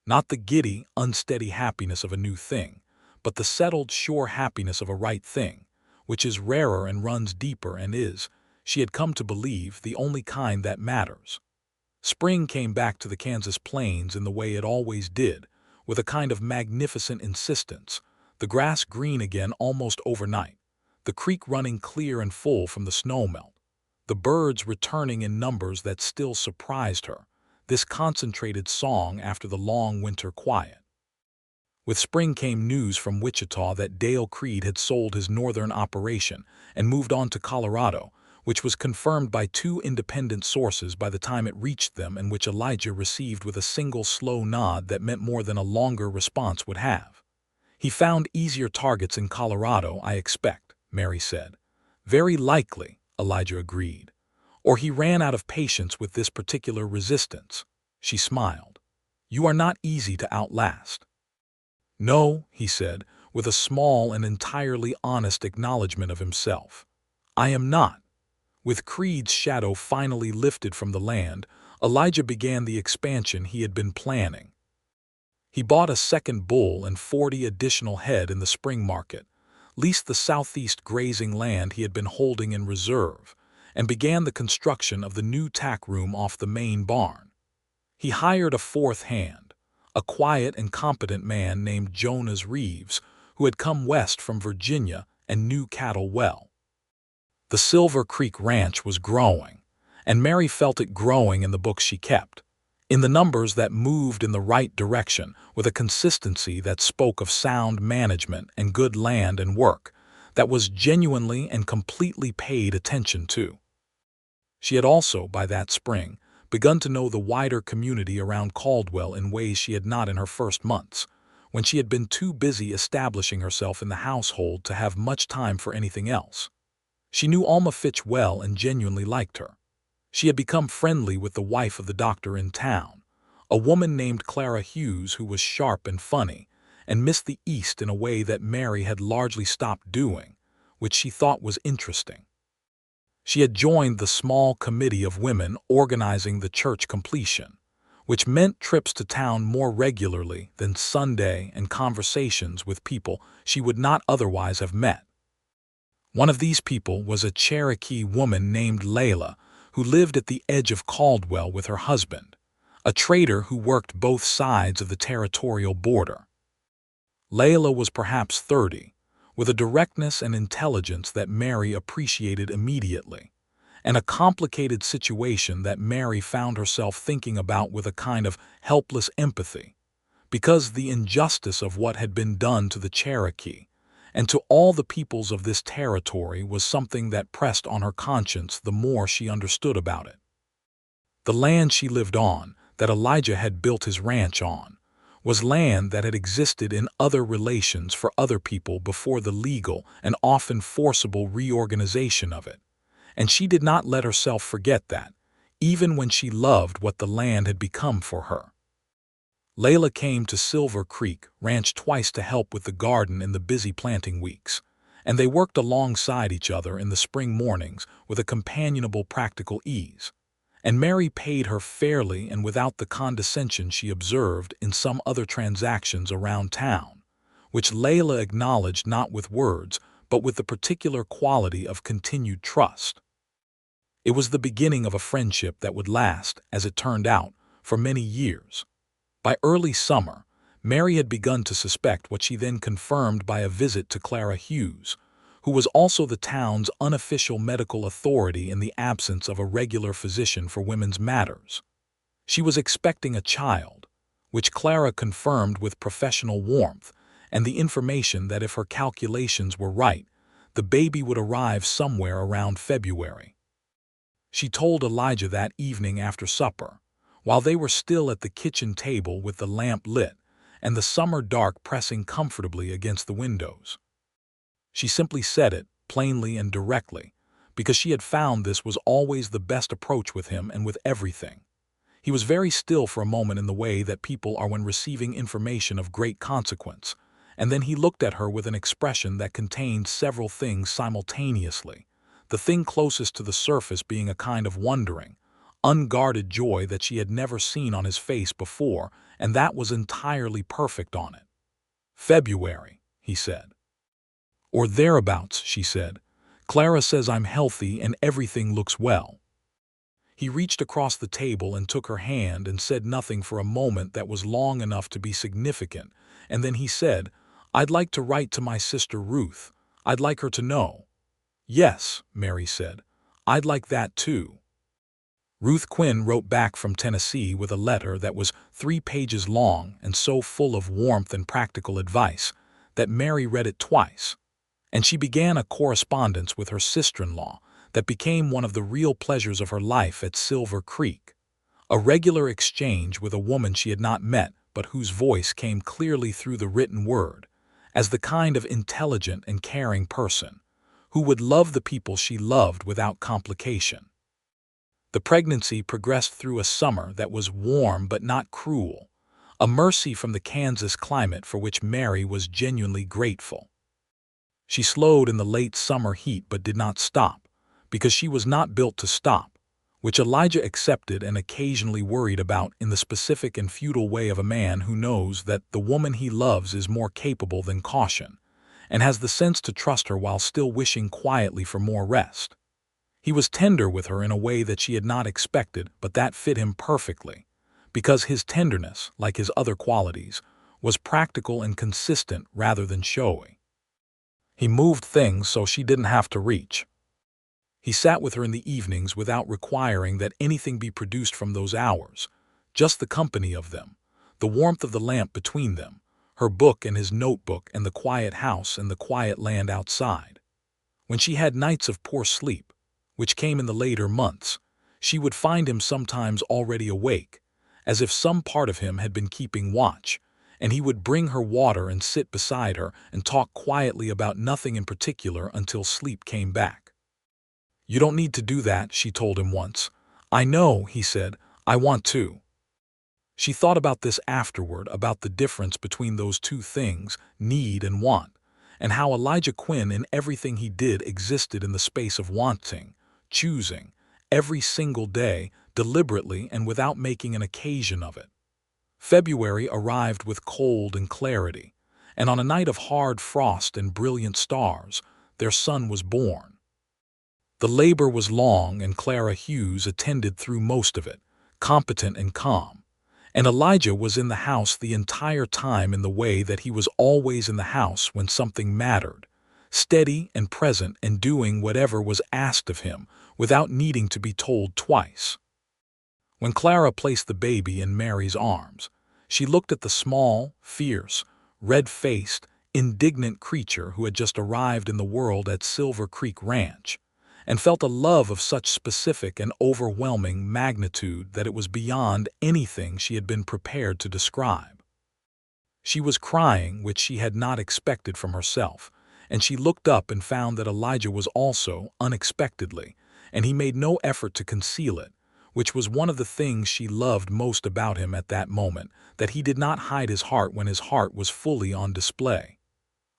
Not the giddy, unsteady happiness of a new thing, but the settled, sure happiness of a right thing, which is rarer and runs deeper and is, she had come to believe, the only kind that matters. Spring came back to the Kansas plains in the way it always did, with a kind of magnificent insistence, the grass green again almost overnight, the creek running clear and full from the snowmelt, the birds returning in numbers that still surprised her, this concentrated song after the long winter quiet. With spring came news from Wichita that Dale Creed had sold his northern operation and moved on to Colorado, which was confirmed by two independent sources by the time it reached them, and which Elijah received with a single slow nod that meant more than a longer response would have. "He found easier targets in Colorado, I expect," Mary said. "Very likely," Elijah agreed. "Or he ran out of patience with this particular resistance." She smiled. "You are not easy to outlast." "No," he said, with a small and entirely honest acknowledgement of himself. "I am not." With Creed's shadow finally lifted from the land, Elijah began the expansion he had been planning. He bought a second bull and 40 additional head in the spring market, leased the southeast grazing land he had been holding in reserve, and began the construction of the new tack room off the main barn. He hired a fourth hand, a quiet and competent man named Jonas Reeves, who had come west from Virginia and knew cattle well. The Silver Creek Ranch was growing, and Mary felt it growing in the books she kept, in the numbers that moved in the right direction with a consistency that spoke of sound management and good land and work that was genuinely and completely paid attention to. She had also, by that spring, begun to know the wider community around Caldwell in ways she had not in her first months, when she had been too busy establishing herself in the household to have much time for anything else. She knew Alma Fitch well and genuinely liked her. She had become friendly with the wife of the doctor in town, a woman named Clara Hughes who was sharp and funny, and missed the East in a way that Mary had largely stopped doing, which she thought was interesting. She had joined the small committee of women organizing the church completion, which meant trips to town more regularly than Sunday and conversations with people she would not otherwise have met. One of these people was a Cherokee woman named Layla, who lived at the edge of Caldwell with her husband, a trader who worked both sides of the territorial border. Layla was perhaps 30, with a directness and intelligence that Mary appreciated immediately, and a complicated situation that Mary found herself thinking about with a kind of helpless empathy, because the injustice of what had been done to the Cherokee and to all the peoples of this territory was something that pressed on her conscience the more she understood about it. The land she lived on, that Elijah had built his ranch on, was land that had existed in other relations for other people before the legal and often forcible reorganization of it, and she did not let herself forget that, even when she loved what the land had become for her. Layla came to Silver Creek Ranch twice to help with the garden in the busy planting weeks, and they worked alongside each other in the spring mornings with a companionable practical ease, and Mary paid her fairly and without the condescension she observed in some other transactions around town, which Layla acknowledged not with words but with the particular quality of continued trust. It was the beginning of a friendship that would last, as it turned out, for many years. By early summer, Mary had begun to suspect what she then confirmed by a visit to Clara Hughes, who was also the town's unofficial medical authority in the absence of a regular physician for women's matters. She was expecting a child, which Clara confirmed with professional warmth and the information that if her calculations were right, the baby would arrive somewhere around February. She told Elijah that evening after supper, while they were still at the kitchen table with the lamp lit and the summer dark pressing comfortably against the windows. She simply said it, plainly and directly, because she had found this was always the best approach with him and with everything. He was very still for a moment in the way that people are when receiving information of great consequence, and then he looked at her with an expression that contained several things simultaneously, the thing closest to the surface being a kind of wondering, unguarded joy that she had never seen on his face before, and that was entirely perfect on it. "February," he said. "Or thereabouts," she said. "Clara says I'm healthy and everything looks well." He reached across the table and took her hand and said nothing for a moment that was long enough to be significant, and then he said, "I'd like to write to my sister Ruth. I'd like her to know." "Yes," Mary said. "I'd like that too." Ruth Quinn wrote back from Tennessee with a letter that was 3 pages long and so full of warmth and practical advice that Mary read it twice, and she began a correspondence with her sister-in-law that became one of the real pleasures of her life at Silver Creek, a regular exchange with a woman she had not met but whose voice came clearly through the written word, as the kind of intelligent and caring person who would love the people she loved without complication. The pregnancy progressed through a summer that was warm but not cruel, a mercy from the Kansas climate for which Mary was genuinely grateful. She slowed in the late summer heat but did not stop, because she was not built to stop, which Elijah accepted and occasionally worried about in the specific and futile way of a man who knows that the woman he loves is more capable than caution, and has the sense to trust her while still wishing quietly for more rest. He was tender with her in a way that she had not expected, but that fit him perfectly, because his tenderness, like his other qualities, was practical and consistent rather than showy. He moved things so she didn't have to reach. He sat with her in the evenings without requiring that anything be produced from those hours, just the company of them, the warmth of the lamp between them, her book and his notebook and the quiet house and the quiet land outside. When she had nights of poor sleep, which came in the later months, she would find him sometimes already awake, as if some part of him had been keeping watch, and he would bring her water and sit beside her and talk quietly about nothing in particular until sleep came back. "You don't need to do that," she told him once. "I know," he said. "I want to." She thought about this afterward, about the difference between those two things, need and want, and how Elijah Quinn in everything he did existed in the space of wanting, choosing, every single day, deliberately and without making an occasion of it. February arrived with cold and clarity, and on a night of hard frost and brilliant stars, their son was born. The labor was long, and Clara Hughes attended through most of it, competent and calm, and Elijah was in the house the entire time in the way that he was always in the house when something mattered, steady and present and doing whatever was asked of him without needing to be told twice. When Clara placed the baby in Mary's arms, she looked at the small, fierce, red-faced, indignant creature who had just arrived in the world at Silver Creek Ranch, and felt a love of such specific and overwhelming magnitude that it was beyond anything she had been prepared to describe. She was crying, which she had not expected from herself, and she looked up and found that Elijah was also, unexpectedly, and he made no effort to conceal it, which was one of the things she loved most about him at that moment, that he did not hide his heart when his heart was fully on display.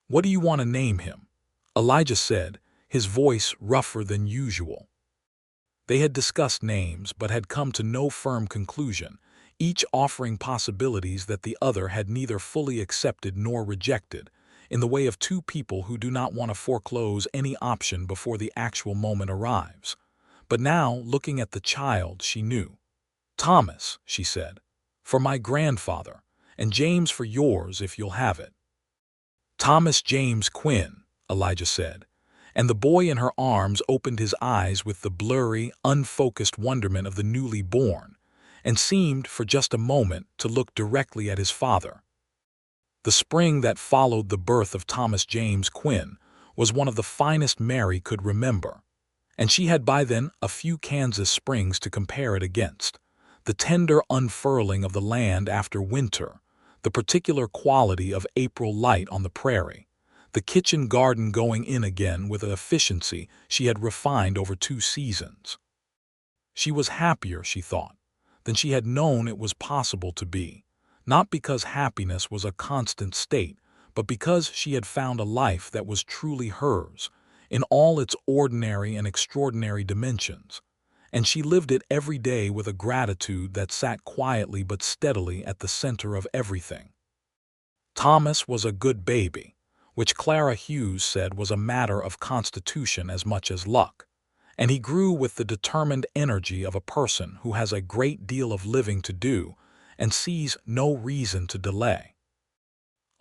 "What do you want to name him?" Elijah said, his voice rougher than usual. They had discussed names but had come to no firm conclusion, each offering possibilities that the other had neither fully accepted nor rejected, in the way of two people who do not want to foreclose any option before the actual moment arrives. But now, looking at the child, she knew. "Thomas," she said, "for my grandfather, and James for yours if you'll have it." "Thomas James Quinn," Elijah said, and the boy in her arms opened his eyes with the blurry, unfocused wonderment of the newly born, and seemed, for just a moment, to look directly at his father. The spring that followed the birth of Thomas James Quinn was one of the finest Mary could remember, and she had by then a few Kansas springs to compare it against. The tender unfurling of the land after winter, the particular quality of April light on the prairie, the kitchen garden going in again with an efficiency she had refined over 2 seasons. She was happier, she thought, than she had known it was possible to be, not because happiness was a constant state, but because she had found a life that was truly hers, in all its ordinary and extraordinary dimensions, and she lived it every day with a gratitude that sat quietly but steadily at the center of everything. Thomas was a good baby, which Clara Hughes said was a matter of constitution as much as luck, and he grew with the determined energy of a person who has a great deal of living to do and sees no reason to delay.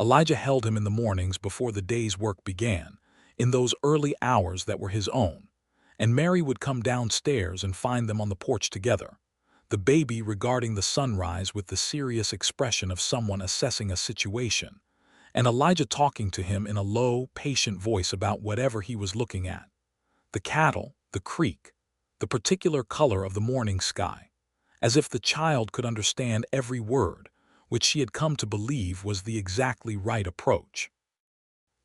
Elijah held him in the mornings before the day's work began, in those early hours that were his own, and Mary would come downstairs and find them on the porch together, the baby regarding the sunrise with the serious expression of someone assessing a situation, and Elijah talking to him in a low, patient voice about whatever he was looking at: the cattle, the creek, the particular color of the morning sky, as if the child could understand every word, which she had come to believe was the exactly right approach.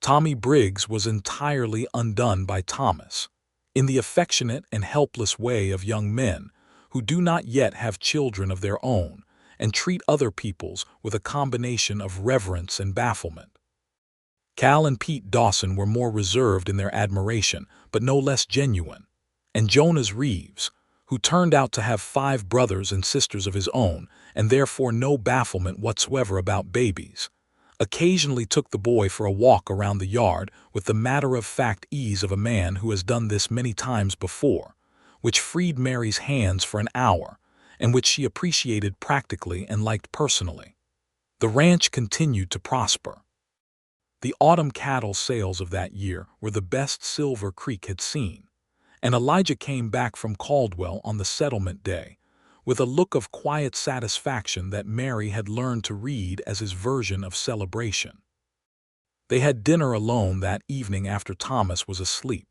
Tommy Briggs was entirely undone by Thomas, in the affectionate and helpless way of young men who do not yet have children of their own and treat other people's with a combination of reverence and bafflement. Cal and Pete Dawson were more reserved in their admiration, but no less genuine, and Jonas Reeves, who turned out to have 5 brothers and sisters of his own and therefore no bafflement whatsoever about babies, occasionally took the boy for a walk around the yard with the matter-of-fact ease of a man who has done this many times before, which freed Mary's hands for an hour, and which she appreciated practically and liked personally. The ranch continued to prosper. The autumn cattle sales of that year were the best Silver Creek had seen, and Elijah came back from Caldwell on the settlement day with a look of quiet satisfaction that Mary had learned to read as his version of celebration. They had dinner alone that evening after Thomas was asleep,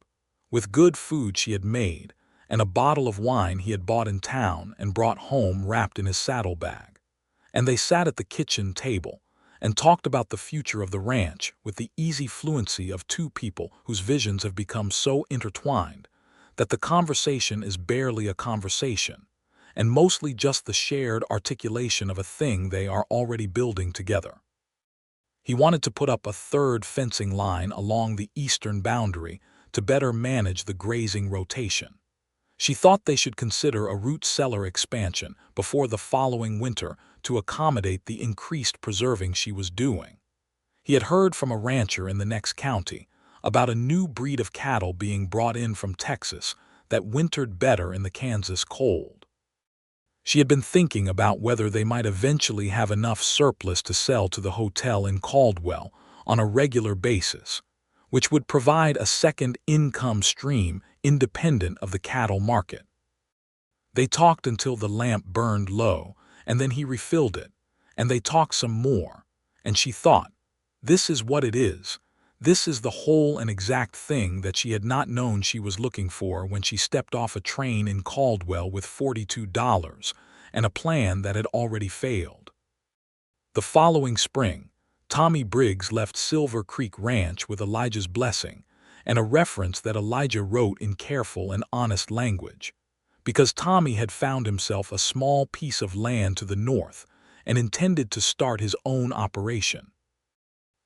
with good food she had made, and a bottle of wine he had bought in town and brought home wrapped in his saddlebag. And they sat at the kitchen table and talked about the future of the ranch with the easy fluency of 2 people whose visions have become so intertwined that the conversation is barely a conversation, and mostly just the shared articulation of a thing they are already building together. He wanted to put up a 3rd fencing line along the eastern boundary to better manage the grazing rotation. She thought they should consider a root cellar expansion before the following winter to accommodate the increased preserving she was doing. He had heard from a rancher in the next county about a new breed of cattle being brought in from Texas that wintered better in the Kansas cold. She had been thinking about whether they might eventually have enough surplus to sell to the hotel in Caldwell on a regular basis, which would provide a second income stream independent of the cattle market. They talked until the lamp burned low, and then he refilled it, and they talked some more, and she thought, this is what it is. This is the whole and exact thing that she had not known she was looking for when she stepped off a train in Caldwell with $42 and a plan that had already failed. The following spring, Tommy Briggs left Silver Creek Ranch with Elijah's blessing and a reference that Elijah wrote in careful and honest language, because Tommy had found himself a small piece of land to the north and intended to start his own operation.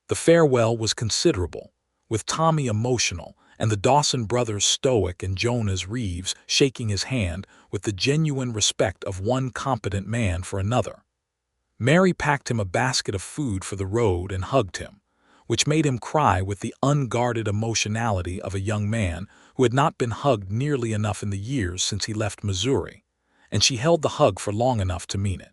The farewell was considerable, with Tommy emotional and the Dawson brothers stoic and Jonas Reeves shaking his hand with the genuine respect of one competent man for another. Mary packed him a basket of food for the road and hugged him, which made him cry with the unguarded emotionality of a young man who had not been hugged nearly enough in the years since he left Missouri, and she held the hug for long enough to mean it.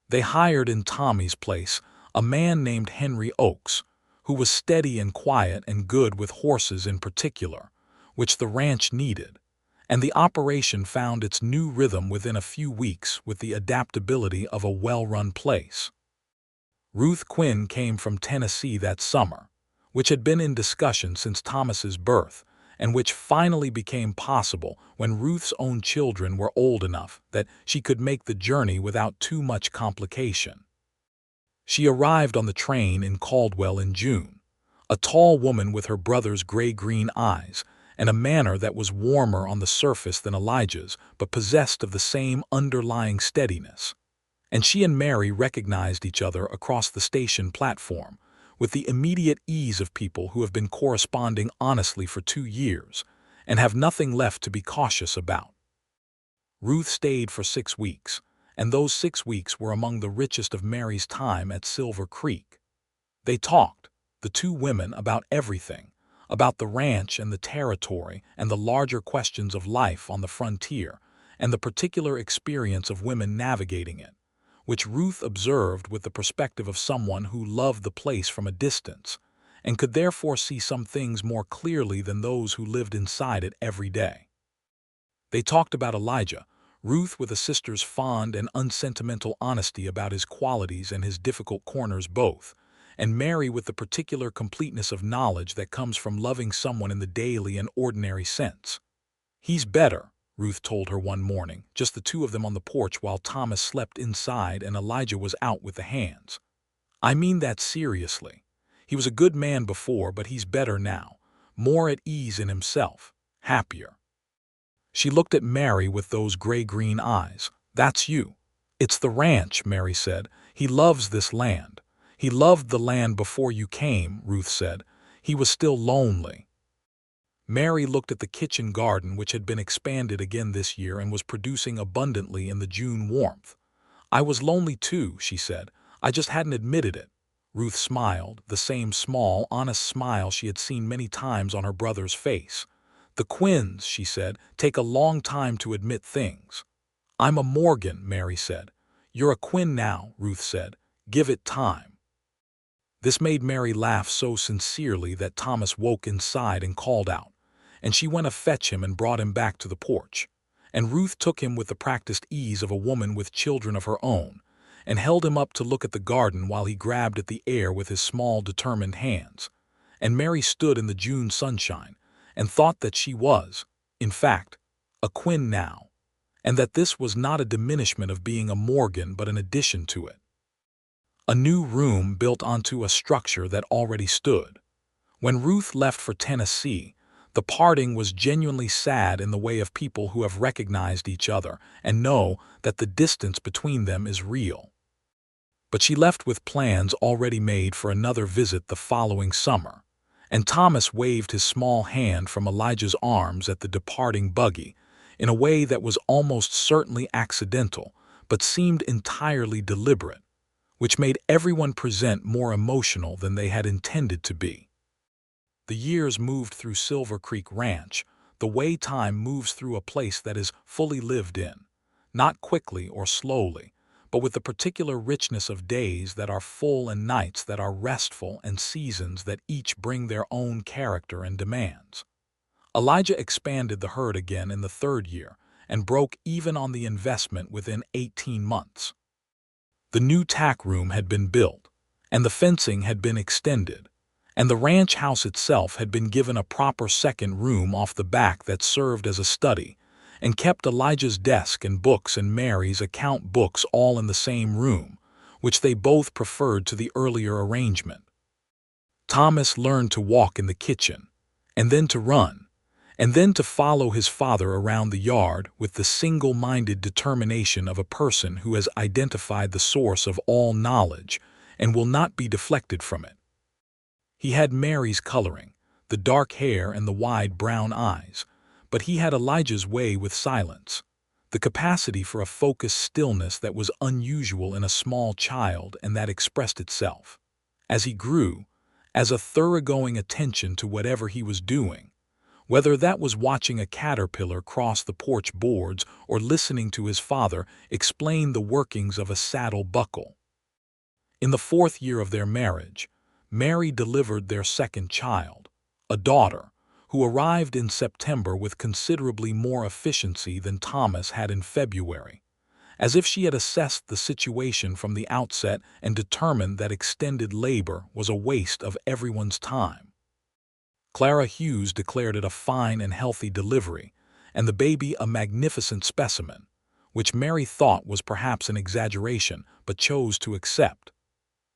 They hired in Tommy's place a man named Henry Oakes, who was steady and quiet and good with horses in particular, which the ranch needed, and the operation found its new rhythm within a few weeks with the adaptability of a well-run place. Ruth Quinn came from Tennessee that summer, which had been in discussion since Thomas's birth, and which finally became possible when Ruth's own children were old enough that she could make the journey without too much complication. She arrived on the train in Caldwell in June, a tall woman with her brother's gray-green eyes and a manner that was warmer on the surface than Elijah's but possessed of the same underlying steadiness. And she and Mary recognized each other across the station platform, with the immediate ease of people who have been corresponding honestly for 2 years and have nothing left to be cautious about. Ruth stayed for 6 weeks, and those 6 weeks were among the richest of Mary's time at Silver Creek. They talked, the two women, about everything, about the ranch and the territory and the larger questions of life on the frontier and the particular experience of women navigating it, which Ruth observed with the perspective of someone who loved the place from a distance and could therefore see some things more clearly than those who lived inside it every day. They talked about Elijah, Ruth with a sister's fond and unsentimental honesty about his qualities and his difficult corners both, and Mary with the particular completeness of knowledge that comes from loving someone in the daily and ordinary sense. "He's better," Ruth told her one morning, just the two of them on the porch while Thomas slept inside and Elijah was out with the hands. "I mean that seriously. He was a good man before, but he's better now, more at ease in himself, happier." She looked at Mary with those gray-green eyes. "That's you." "It's the ranch," Mary said. "He loves this land." "He loved the land before you came," Ruth said. "He was still lonely." Mary looked at the kitchen garden, which had been expanded again this year and was producing abundantly in the June warmth. "I was lonely too," she said. "I just hadn't admitted it." Ruth smiled, the same small, honest smile she had seen many times on her brother's face. "The Quinns," she said, "take a long time to admit things." "I'm a Morgan," Mary said. "You're a Quinn now," Ruth said. "Give it time." This made Mary laugh so sincerely that Thomas woke inside and called out, and she went to fetch him and brought him back to the porch. And Ruth took him with the practiced ease of a woman with children of her own, and held him up to look at the garden while he grabbed at the air with his small, determined hands. And Mary stood in the June sunshine and thought that she was, in fact, a Quinn now, and that this was not a diminishment of being a Morgan but an addition to it. A new room built onto a structure that already stood. When Ruth left for Tennessee, the parting was genuinely sad in the way of people who have recognized each other and know that the distance between them is real. But she left with plans already made for another visit the following summer, and Thomas waved his small hand from Elijah's arms at the departing buggy in a way that was almost certainly accidental but seemed entirely deliberate, which made everyone present more emotional than they had intended to be. The years moved through Silver Creek Ranch, the way time moves through a place that is fully lived in, not quickly or slowly, but with the particular richness of days that are full and nights that are restful and seasons that each bring their own character and demands. Elijah expanded the herd again in the 3rd year and broke even on the investment within 18 months. The new tack room had been built, and the fencing had been extended, and the ranch house itself had been given a proper second room off the back that served as a study, and kept Elijah's desk and books and Mary's account books all in the same room, which they both preferred to the earlier arrangement. Thomas learned to walk in the kitchen, and then to run, and then to follow his father around the yard with the single-minded determination of a person who has identified the source of all knowledge and will not be deflected from it. He had Mary's coloring, the dark hair and the wide brown eyes, but he had Elijah's way with silence, the capacity for a focused stillness that was unusual in a small child and that expressed itself, as he grew, as a thoroughgoing attention to whatever he was doing, whether that was watching a caterpillar cross the porch boards or listening to his father explain the workings of a saddle buckle. In the 4th year of their marriage, Mary delivered their second child, a daughter, who arrived in September with considerably more efficiency than Thomas had in February, as if she had assessed the situation from the outset and determined that extended labor was a waste of everyone's time. Clara Hughes declared it a fine and healthy delivery, and the baby a magnificent specimen, which Mary thought was perhaps an exaggeration but chose to accept.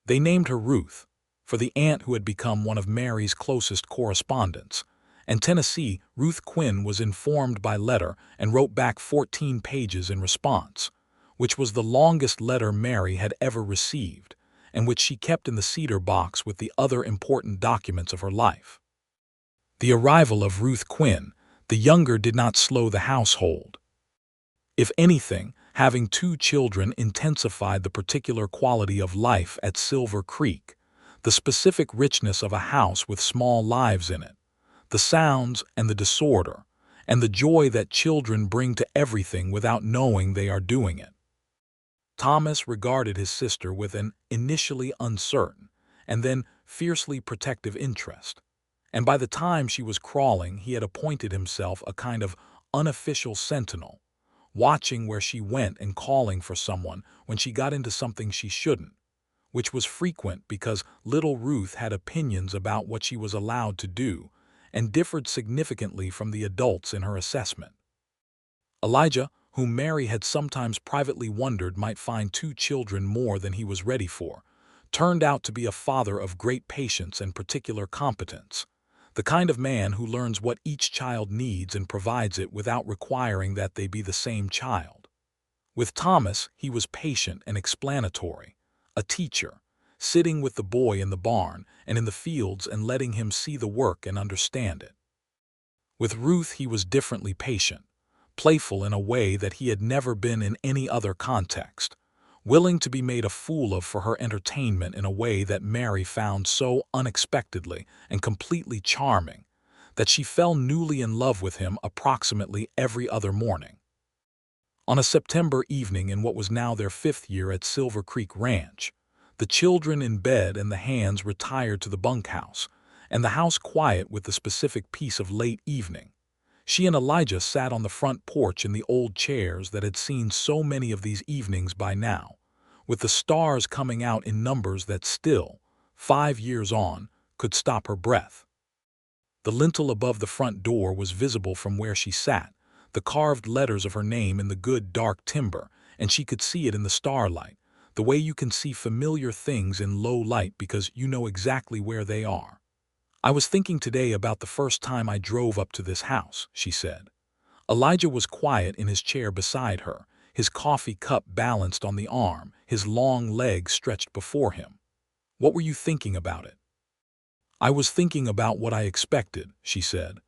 They named her Ruth, for the aunt who had become one of Mary's closest correspondents, and Tennessee Ruth Quinn was informed by letter and wrote back 14 pages in response, which was the longest letter Mary had ever received, and which she kept in the cedar box with the other important documents of her life. The arrival of Ruth Quinn, the younger, did not slow the household. If anything, having 2 children intensified the particular quality of life at Silver Creek, the specific richness of a house with small lives in it, the sounds and the disorder, and the joy that children bring to everything without knowing they are doing it. Thomas regarded his sister with an initially uncertain and then fiercely protective interest, and by the time she was crawling he had appointed himself a kind of unofficial sentinel, watching where she went and calling for someone when she got into something she shouldn't, which was frequent because little Ruth had opinions about what she was allowed to do and differed significantly from the adults in her assessment. Elijah, whom Mary had sometimes privately wondered might find 2 children more than he was ready for, turned out to be a father of great patience and particular competence, the kind of man who learns what each child needs and provides it without requiring that they be the same child. With Thomas, he was patient and explanatory, a teacher, sitting with the boy in the barn and in the fields and letting him see the work and understand it. With Ruth he was differently patient, playful in a way that he had never been in any other context, willing to be made a fool of for her entertainment in a way that Mary found so unexpectedly and completely charming that she fell newly in love with him approximately every other morning. On a September evening in what was now their 5th year at Silver Creek Ranch, the children in bed and the hands retired to the bunkhouse, and the house quiet with the specific peace of late evening, she and Elijah sat on the front porch in the old chairs that had seen so many of these evenings by now, with the stars coming out in numbers that still, 5 years on, could stop her breath. The lintel above the front door was visible from where she sat, the carved letters of her name in the good dark timber, and she could see it in the starlight, the way you can see familiar things in low light because you know exactly where they are. "I was thinking today about the first time I drove up to this house," she said. Elijah was quiet in his chair beside her, his coffee cup balanced on the arm, his long legs stretched before him. "What were you thinking about it?" "I was thinking about what I expected," she said.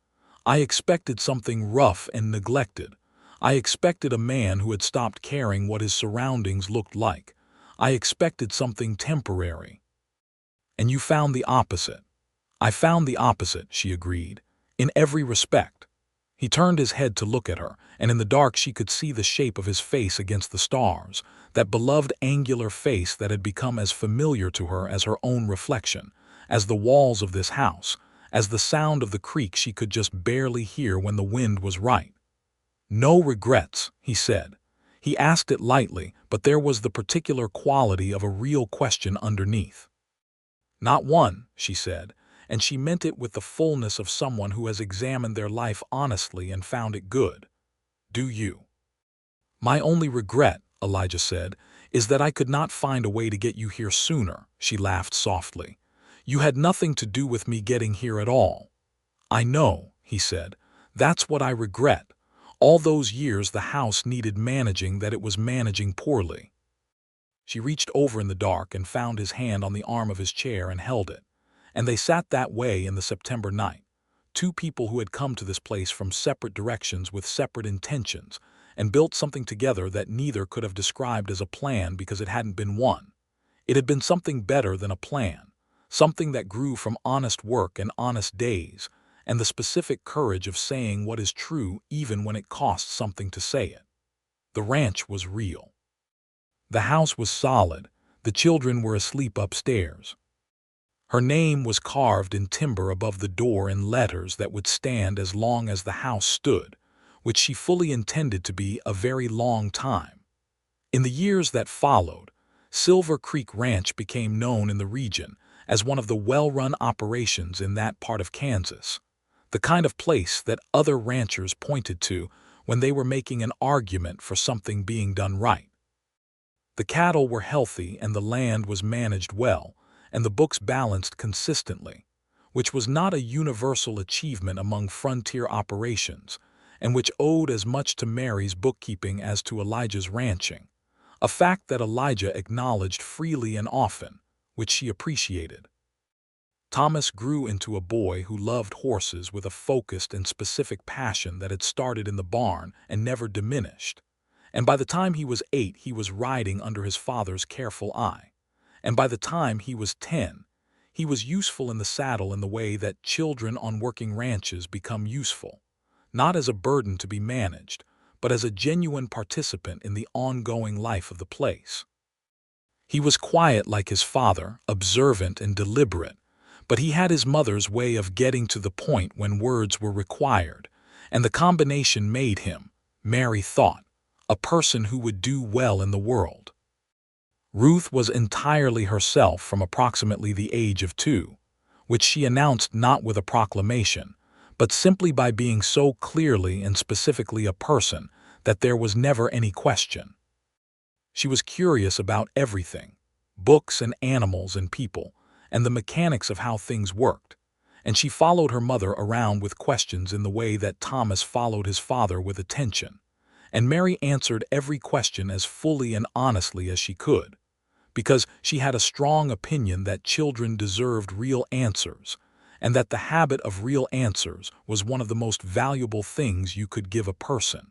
"I expected something rough and neglected. I expected a man who had stopped caring what his surroundings looked like. I expected something temporary." "And you found the opposite." "I found the opposite," she agreed, "in every respect." He turned his head to look at her, and in the dark she could see the shape of his face against the stars, that beloved angular face that had become as familiar to her as her own reflection, as the walls of this house, as the sound of the creek she could just barely hear when the wind was right. "No regrets," he said. He asked it lightly, but there was the particular quality of a real question underneath. "Not one," she said, and she meant it with the fullness of someone who has examined their life honestly and found it good. "Do you?" "My only regret," Elijah said, "is that I could not find a way to get you here sooner," she laughed softly. "You had nothing to do with me getting here at all." "I know," he said. "That's what I regret. All those years the house needed managing that it was managing poorly." She reached over in the dark and found his hand on the arm of his chair and held it. And they sat that way in the September night, 2 people who had come to this place from separate directions with separate intentions, and built something together that neither could have described as a plan because it hadn't been one. It had been something better than a plan, something that grew from honest work and honest days, and the specific courage of saying what is true even when it costs something to say it. The ranch was real. The house was solid. The children were asleep upstairs. Her name was carved in timber above the door in letters that would stand as long as the house stood, which she fully intended to be a very long time. In the years that followed, Silver Creek Ranch became known in the region as one of the well-run operations in that part of Kansas, the kind of place that other ranchers pointed to when they were making an argument for something being done right. The cattle were healthy and the land was managed well, and the books balanced consistently, which was not a universal achievement among frontier operations, and which owed as much to Mary's bookkeeping as to Elijah's ranching, a fact that Elijah acknowledged freely and often, which she appreciated. Thomas grew into a boy who loved horses with a focused and specific passion that had started in the barn and never diminished. And by the time he was 8, he was riding under his father's careful eye. And by the time he was 10, he was useful in the saddle in the way that children on working ranches become useful, not as a burden to be managed, but as a genuine participant in the ongoing life of the place. He was quiet like his father, observant and deliberate, but he had his mother's way of getting to the point when words were required, and the combination made him, Mary thought, a person who would do well in the world. Ruth was entirely herself from approximately the age of 2, which she announced not with a proclamation, but simply by being so clearly and specifically a person that there was never any question. She was curious about everything, books and animals and people, and the mechanics of how things worked, and she followed her mother around with questions in the way that Thomas followed his father with attention, and Mary answered every question as fully and honestly as she could, because she had a strong opinion that children deserved real answers, and that the habit of real answers was one of the most valuable things you could give a person.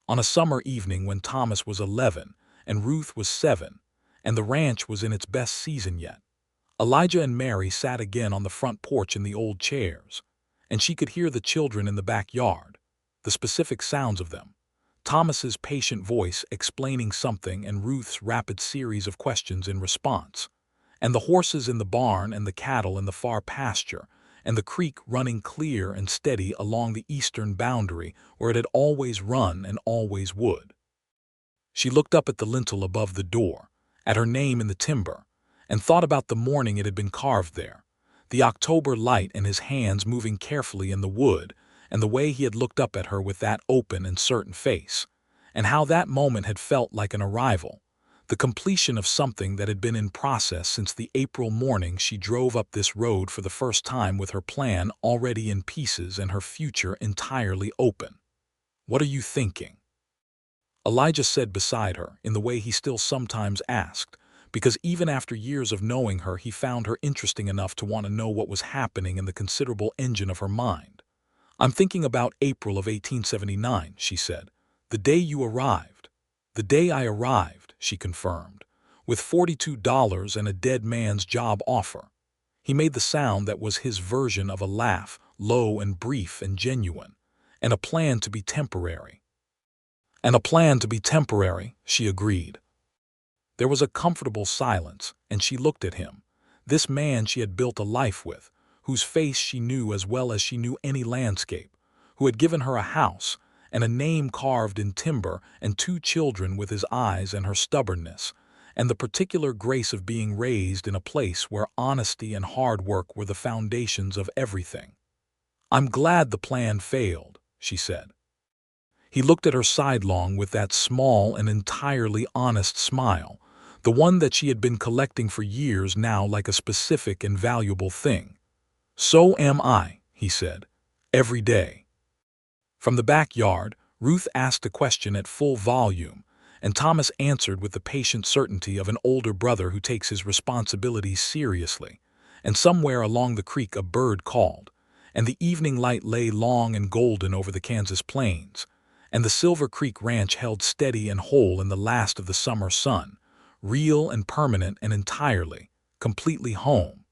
On a summer evening when Thomas was 11 and Ruth was 7, and the ranch was in its best season yet, Elijah and Mary sat again on the front porch in the old chairs, and she could hear the children in the backyard, the specific sounds of them, Thomas's patient voice explaining something and Ruth's rapid series of questions in response, and the horses in the barn and the cattle in the far pasture, and the creek running clear and steady along the eastern boundary where it had always run and always would. She looked up at the lintel above the door, at her name in the timber, and thought about the morning it had been carved there, the October light and his hands moving carefully in the wood, and the way he had looked up at her with that open and certain face, and how that moment had felt like an arrival, the completion of something that had been in process since the April morning she drove up this road for the first time with her plan already in pieces and her future entirely open. "What are you thinking?" Elijah said beside her, in the way he still sometimes asked, because even after years of knowing her he found her interesting enough to want to know what was happening in the considerable engine of her mind. "I'm thinking about April of 1879, she said. "The day you arrived." "The day I arrived," she confirmed, "with $42 and a dead man's job offer." He made the sound that was his version of a laugh, low and brief and genuine, "and a plan to be temporary." "And a plan to be temporary," she agreed. There was a comfortable silence, and she looked at him, this man she had built a life with, whose face she knew as well as she knew any landscape, who had given her a house and a name carved in timber and 2 children with his eyes and her stubbornness, and the particular grace of being raised in a place where honesty and hard work were the foundations of everything. "I'm glad the plan failed," she said. He looked at her sidelong with that small and entirely honest smile, the one that she had been collecting for years now like a specific and valuable thing. "So am I," he said, "every day." From the backyard, Ruth asked a question at full volume, and Thomas answered with the patient certainty of an older brother who takes his responsibilities seriously, and somewhere along the creek a bird called, and the evening light lay long and golden over the Kansas plains, and the Silver Creek Ranch held steady and whole in the last of the summer sun, real and permanent and entirely, completely home.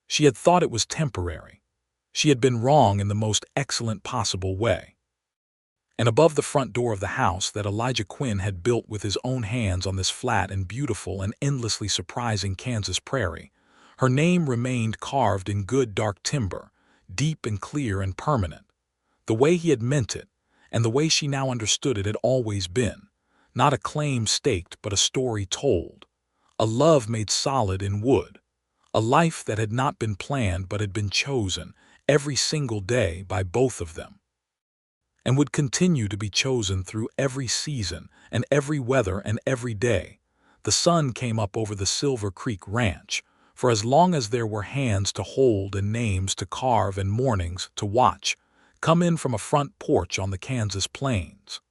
She had thought it was temporary. She had been wrong in the most excellent possible way. And above the front door of the house that Elijah Quinn had built with his own hands on this flat and beautiful and endlessly surprising Kansas prairie, her name remained carved in good dark timber, deep and clear and permanent. The way he had meant it, and the way she now understood it, had always been, not a claim staked but a story told, a love made solid in wood, a life that had not been planned but had been chosen every single day by both of them, and would continue to be chosen through every season and every weather and every day. The sun came up over the Silver Creek Ranch, for as long as there were hands to hold and names to carve and mornings to watch, come in from a front porch on the Kansas plains.